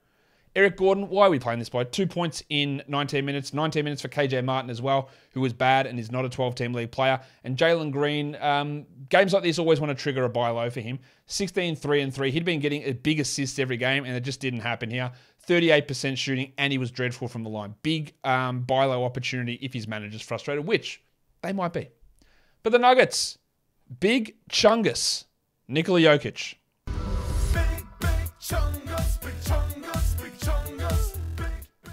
Eric Gordon, why are we playing this boy? 2 points in 19 minutes. 19 minutes for KJ Martin as well, who was bad and is not a 12-team league player. And Jalen Green, games like this always want to trigger a buy low for him. 16, 3, and 3. He'd been getting a big assist every game, and it just didn't happen here. 38% shooting, and he was dreadful from the line. Big buy low opportunity if his manager's frustrated, which they might be. But the Nuggets, big chungus, Nikola Jokic. Big chungus, big chungus, big chungus.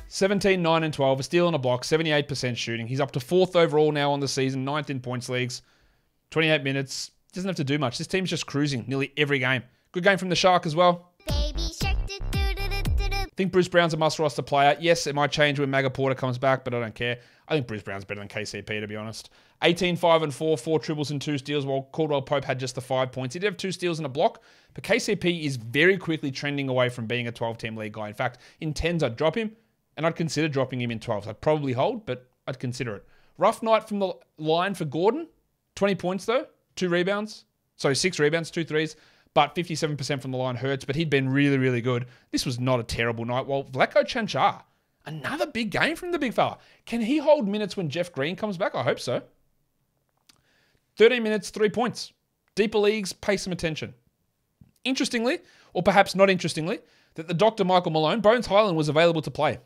17, 9, and 12, a steal and a block, 78% shooting. He's up to 4th overall now on the season, 9th in points leagues, 28 minutes. Doesn't have to do much. This team's just cruising nearly every game. Good game from the Shark as well. I think Bruce Brown's a must-roster player. Yes, it might change when Maga Porter comes back, but I don't care. I think Bruce Brown's better than KCP, to be honest. 18, 5, and 4, 4 triples and 2 steals, while Caldwell Pope had just the 5 points. He did have 2 steals and a block, but KCP is very quickly trending away from being a 12-team league guy. In fact, in 10s, I'd drop him, and I'd consider dropping him in 12s. I'd probably hold, but I'd consider it. Rough night from the line for Gordon. 20 points, though. 6 rebounds, 2 threes. But 57% from the line hurts, but he'd been really, really good. This was not a terrible night. Well, Vlatko Cancar, another big game from the big fella. Can he hold minutes when Jeff Green comes back? I hope so. 13 minutes, 3 points. Deeper leagues, pay some attention. Interestingly, or perhaps not interestingly, that the Dr. Michael Malone, Bones Highland, was available to play.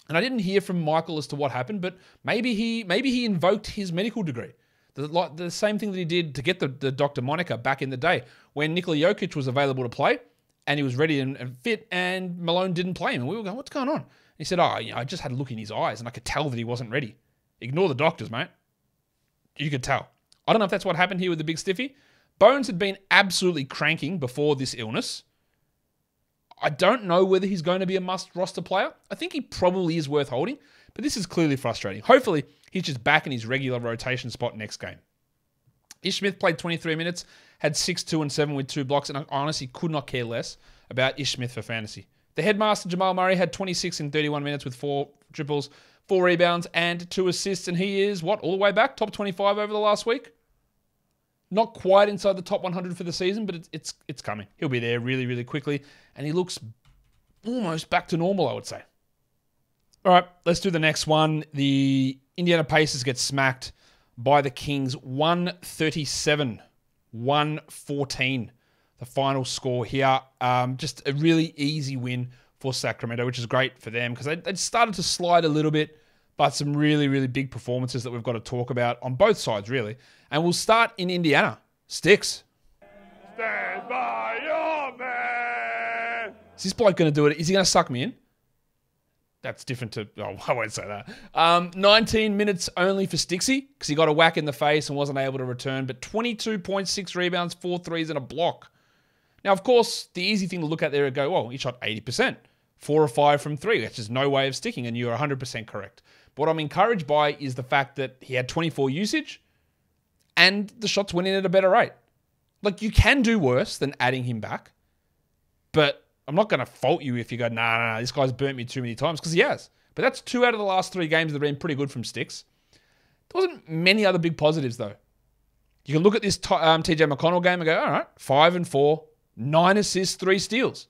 And I didn't hear from Michael as to what happened, but maybe he invoked his medical degree. The same thing that he did to get the Dr. moniker back in the day when Nikola Jokic was available to play and he was ready and fit and Malone didn't play him. And we were going, what's going on? And he said, I just had a look in his eyes and I could tell that he wasn't ready. Ignore the doctors, mate. You could tell. I don't know if that's what happened here with the big stiffy. Bones had been absolutely cranking before this illness. I don't know whether he's going to be a must-roster player. I think he probably is worth holding, but this is clearly frustrating. Hopefully, he's just back in his regular rotation spot next game. Ish Smith played 23 minutes, had 6, 2, and 7 with 2 blocks, and I honestly could not care less about Ish Smith for fantasy. The headmaster, Jamal Murray, had 26 in 31 minutes with 4 triples, 4 rebounds, and 2 assists, and he is, all the way back? Top 25 over the last week? Not quite inside the top 100 for the season, but it's coming. He'll be there really, really quickly, and he looks almost back to normal, I would say. All right, let's do the next one. The Indiana Pacers get smacked by the Kings 137-114. The final score here. Just a really easy win for Sacramento, which is great for them because they started to slide a little bit, but some really, really big performances that we've got to talk about on both sides, really. And we'll start in Indiana. Sticks. Stand by your man. Is this bloke going to do it? Is he going to suck me in? That's different to... Oh, I won't say that. 19 minutes only for Stixie because he got a whack in the face and wasn't able to return. But 22.6 rebounds, 4 threes, and a block. Now, of course, the easy thing to look at there and go, well, he shot 80%, 4 or 5 from 3. That's just no way of sticking, and you're 100% correct. But what I'm encouraged by is the fact that he had 24 usage, and the shots went in at a better rate. Like, you can do worse than adding him back, but I'm not going to fault you if you go, nah, this guy's burnt me too many times, because he has. But that's 2 out of the last 3 games that have been pretty good from sticks. There wasn't many other big positives, though. You can look at this TJ McConnell game and go, all right, 5 and 4, 9 assists, 3 steals.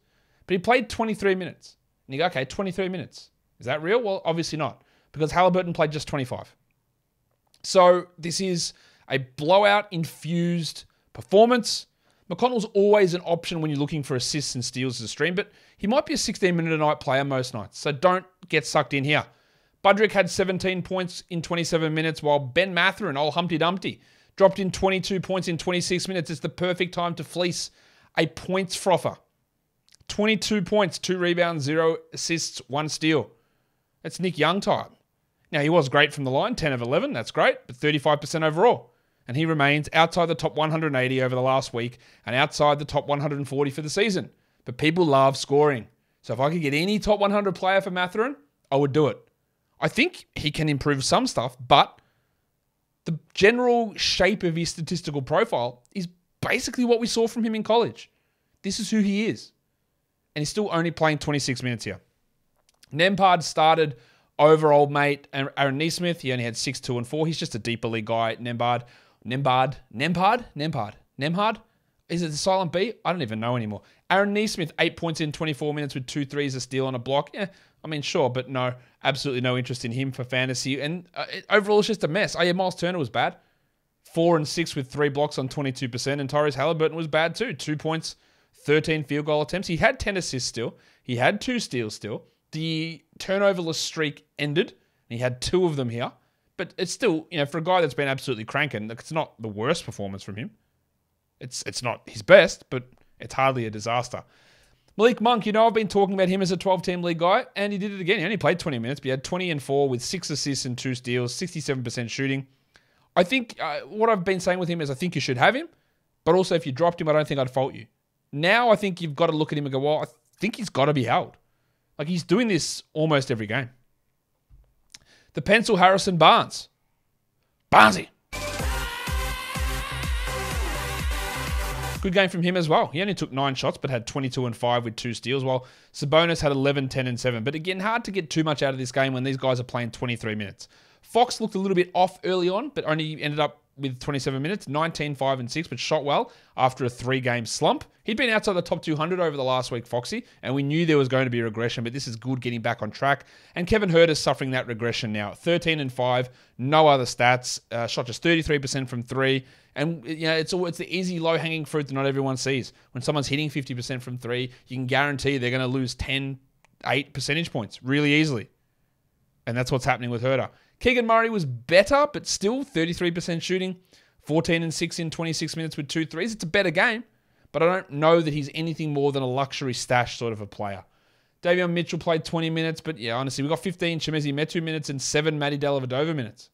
But he played 23 minutes. And you go, okay, 23 minutes. Is that real? Well, obviously not, because Halliburton played just 25. So this is a blowout-infused performance. McConnell's always an option when you're looking for assists and steals as a stream, but he might be a 16-minute-a-night player most nights, so don't get sucked in here. Budrick had 17 points in 27 minutes, while Ben Mathurin, old Humpty Dumpty, dropped in 22 points in 26 minutes. It's the perfect time to fleece a points frother. 22 points, 2 rebounds, 0 assists, 1 steal. That's Nick Young type. Now, he was great from the line, 10 of 11, that's great, but 35% overall. And he remains outside the top 180 over the last week and outside the top 140 for the season. But people love scoring. So if I could get any top 100 player for Mathurin, I would do it. I think he can improve some stuff, but the general shape of his statistical profile is basically what we saw from him in college. This is who he is. And he's still only playing 26 minutes here. Nembhard started over old mate Aaron Nesmith. He only had 6, 2, and 4. He's just a deeper league guy. Nembhard. Is it the silent B? I don't even know anymore. Aaron Nesmith, 8 points in 24 minutes with 2 threes, a steal, and a block. Yeah, I mean, sure, but no, absolutely no interest in him for fantasy. And overall, it's just a mess. Oh, yeah, Miles Turner was bad. 4 and 6 with 3 blocks on 22%. And Tyrese Halliburton was bad too. 2 points, 13 field goal attempts. He had 10 assists still. He had 2 steals still. The turnoverless streak ended. And he had 2 of them here. But it's still, for a guy that's been absolutely cranking, it's not the worst performance from him. It's not his best, but it's hardly a disaster. Malik Monk, I've been talking about him as a 12-team league guy, and he did it again. He only played 20 minutes, but he had 20 and 4 with 6 assists and 2 steals, 67% shooting. I think what I've been saying with him is I think you should have him, but also if you dropped him, I don't think I'd fault you. Now I think you've got to look at him and go, well, I think he's got to be held. Like, he's doing this almost every game. The pencil, Harrison Barnes. Barnesy. Good game from him as well. He only took 9 shots, but had 22 and 5 with 2 steals, while Sabonis had 11, 10, and 7. But again, hard to get too much out of this game when these guys are playing 23 minutes. Fox looked a little bit off early on, but only ended up with 27 minutes, 19, 5, and 6, but shot well after a 3-game slump. He'd been outside the top 200 over the last week, Foxy, and we knew there was going to be regression, but this is good getting back on track. And Kevin Huerter is suffering that regression now. 13 and 5, no other stats, shot just 33% from 3. And it's the easy low-hanging fruit that not everyone sees. When someone's hitting 50% from 3, you can guarantee they're going to lose 8 percentage points really easily. And that's what's happening with Huerter. Keegan Murray was better, but still 33% shooting, 14 and 6 in 26 minutes with 2 threes. It's a better game, but I don't know that he's anything more than a luxury stash sort of a player. Davion Mitchell played 20 minutes, but yeah, honestly, we got 15 Chimezie Metu minutes and 7 Matty Dellavedova minutes.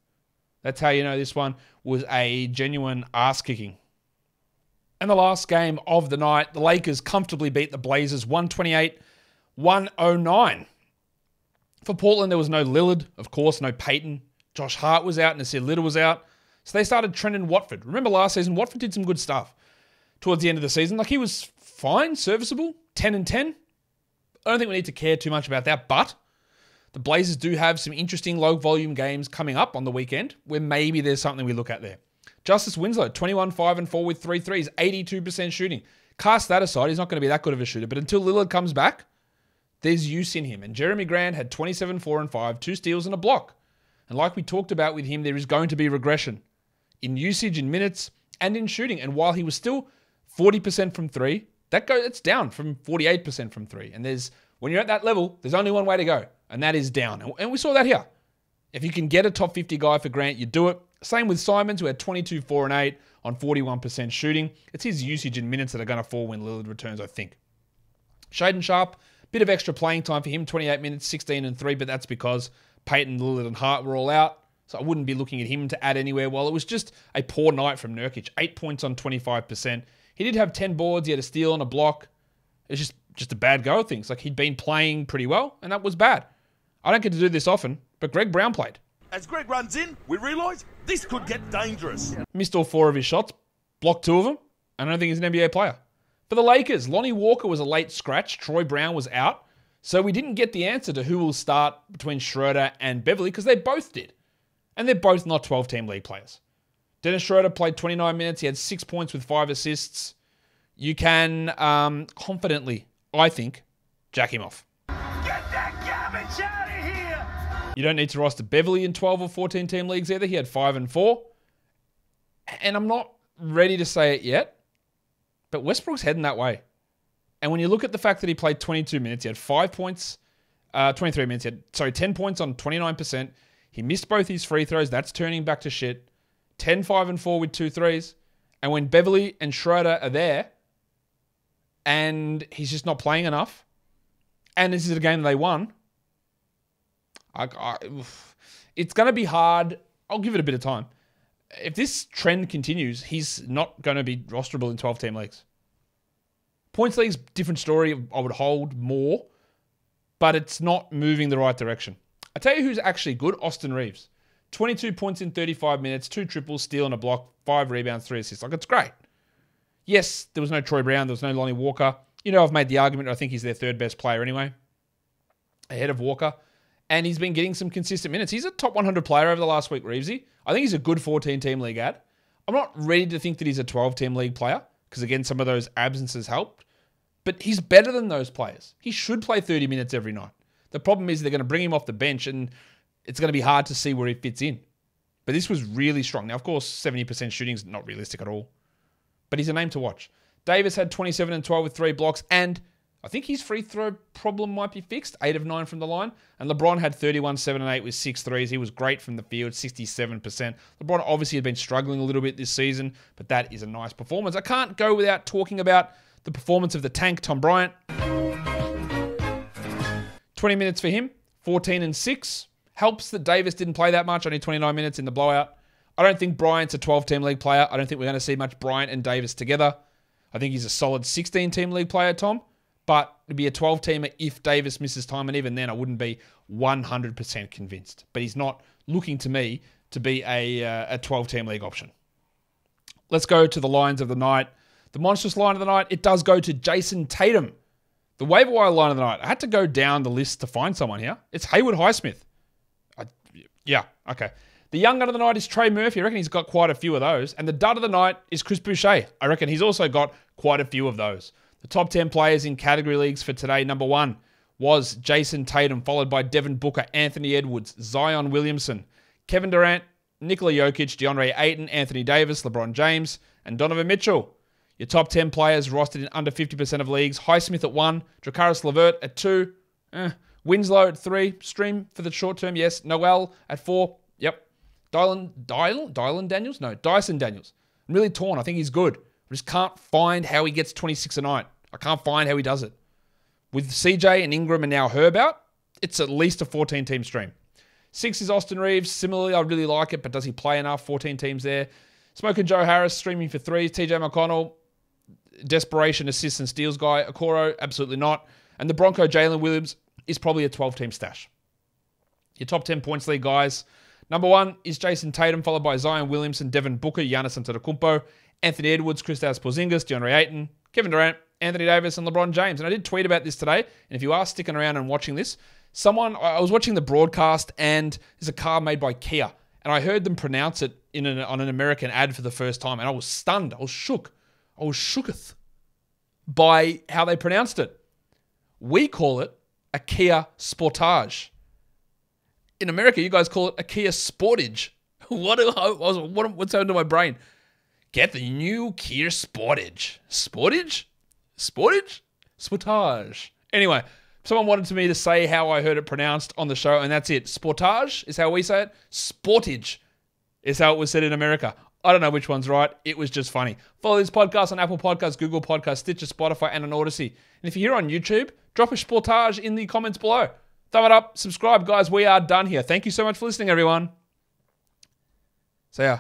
That's how you know this one was a genuine ass-kicking. And the last game of the night, the Lakers comfortably beat the Blazers 128-109. For Portland, there was no Lillard, of course, no Payton. Josh Hart was out and Nasir Little was out. So they started trending Watford. Remember last season, Watford did some good stuff towards the end of the season. Like, he was fine, serviceable, 10 and 10. I don't think we need to care too much about that, but the Blazers do have some interesting low-volume games coming up on the weekend where maybe there's something we look at there. Justice Winslow, 21, 5, and 4 with 3 threes, 82% shooting. Cast that aside, he's not going to be that good of a shooter, but until Lillard comes back, there's use in him. And Jeremy Grant had 27, 4, and 5, 2 steals and a block. And like we talked about with him, there is going to be regression in usage, in minutes, and in shooting. And while he was still 40% from 3, it's down from 48% from 3. And when you're at that level, there's only one way to go, and that is down. And we saw that here. If you can get a top 50 guy for Grant, you do it. Same with Simons, who had 22, 4, and 8 on 41% shooting. It's his usage in minutes that are going to fall when Lillard returns, I think. Shaedon Sharpe, bit of extra playing time for him, 28 minutes, 16 and 3, but that's because Payton, Lillard, and Hart were all out. So I wouldn't be looking at him to add anywhere. Well, it was just a poor night from Nurkic. 8 points on 25%. He did have 10 boards. He had a steal and a block. It's just a bad go of things. Like, he'd been playing pretty well, and that was bad. I don't get to do this often, but Greg Brown played. As Greg runs in, we realise this could get dangerous. Missed all 4 of his shots, blocked 2 of them. I don't think he's an NBA player. For the Lakers, Lonnie Walker was a late scratch. Troy Brown was out. So we didn't get the answer to who will start between Schroeder and Beverly because they both did. And they're both not 12-team league players. Dennis Schroeder played 29 minutes. He had 6 points with 5 assists. You can confidently, I think, jack him off. Get that garbage out of here! You don't need to roster Beverly in 12 or 14-team leagues either. He had 5 and 4. And I'm not ready to say it yet, but Westbrook's heading that way. And when you look at the fact that he played 22 minutes, he had 5 points, 23 minutes, 10 points on 29%. He missed both his free throws. That's turning back to shit. 10, 5, and 4 with 2 threes. And when Beverly and Schroeder are there, and he's just not playing enough, and this is a game that they won, it's going to be hard. I'll give it a bit of time. If this trend continues, he's not going to be rosterable in 12-team leagues. Points league's different story. I would hold more, but it's not moving the right direction. I tell you who's actually good, Austin Reeves. 22 points in 35 minutes, 2 triples, steal and a block, 5 rebounds, 3 assists. Like, it's great. Yes, there was no Troy Brown, there was no Lonnie Walker. You know, I've made the argument, I think he's their 3rd best player anyway, ahead of Walker. And he's been getting some consistent minutes. He's a top 100 player over the last week, Reevesy. I think he's a good 14-team league ad. I'm not ready to think that he's a 12-team league player, because again, some of those absences helped. But he's better than those players. He should play 30 minutes every night. The problem is they're going to bring him off the bench, and it's going to be hard to see where he fits in. But this was really strong. Now, of course, 70% shooting is not realistic at all. But he's a name to watch. Davis had 27 and 12 with 3 blocks, and I think his free throw problem might be fixed. 8 of 9 from the line. And LeBron had 31, 7 and 8 with 6 threes. He was great from the field, 67%. LeBron obviously had been struggling a little bit this season, but that is a nice performance. I can't go without talking about the performance of the tank, Tom Bryant. 20 minutes for him, 14 and 6. Helps that Davis didn't play that much, only 29 minutes in the blowout. I don't think Bryant's a 12-team league player. I don't think we're going to see much Bryant and Davis together. I think he's a solid 16-team league player, Tom. But it'd be a 12-teamer if Davis misses time, and even then I wouldn't be 100% convinced. But he's not looking to me to be a 12-team league option. Let's go to the lines of the night. The monstrous line of the night, it does go to Jayson Tatum. The waiver wire line of the night, I had to go down the list to find someone here. It's Haywood Highsmith. Yeah, okay. The young gun of the night is Trey Murphy. I reckon he's got quite a few of those. And the dud of the night is Chris Boucher. I reckon he's also got quite a few of those. The top 10 players in category leagues for today, number 1 was Jayson Tatum, followed by Devin Booker, Anthony Edwards, Zion Williamson, Kevin Durant, Nikola Jokic, DeAndre Ayton, Anthony Davis, LeBron James, and Donovan Mitchell. Your top 10 players rostered in under 50% of leagues. Highsmith at 1, Dracaris LeVert at 2, Winslow at 3, Stream for the short term, yes. Noel at 4, yep. Dyson Daniels. I'm really torn. I think he's good. I just can't find how he gets 26 a night. I can't find how he does it. With CJ and Ingram and now Herb out, it's at least a 14-team stream. 6 is Austin Reeves. Similarly, I really like it, but does he play enough? 14 teams there. Smoking Joe Harris streaming for 3. TJ McConnell, desperation, assists and steals guy. Okoro, absolutely not. And the Bronco Jalen Williams is probably a 12-team stash. Your top 10 points league guys. Number 1 is Jayson Tatum, followed by Zion Williamson, Devin Booker, Giannis Antetokounmpo, Anthony Edwards, Kristaps Porzingis, DeAndre Ayton, Kevin Durant, Anthony Davis, and LeBron James. And I did tweet about this today. And if you are sticking around and watching this, I was watching the broadcast, and there's a car made by Kia, and I heard them pronounce it on an American ad for the first time, and I was stunned. I was shook. I was shooketh by how they pronounced it. We call it a Kia Sportage. In America, you guys call it a Kia Sportage. What's happened to my brain? Get the new Kia Sportage. Sportage? Sportage. Anyway, someone wanted me to say how I heard it pronounced on the show, and that's it. Sportage is how we say it. Sportage is how it was said in America. I don't know which one's right. It was just funny. Follow this podcast on Apple Podcasts, Google Podcasts, Stitcher, Spotify, and on Odyssey. And if you're here on YouTube, drop a Sportage in the comments below. Thumb it up. Subscribe, guys. We are done here. Thank you so much for listening, everyone. See ya.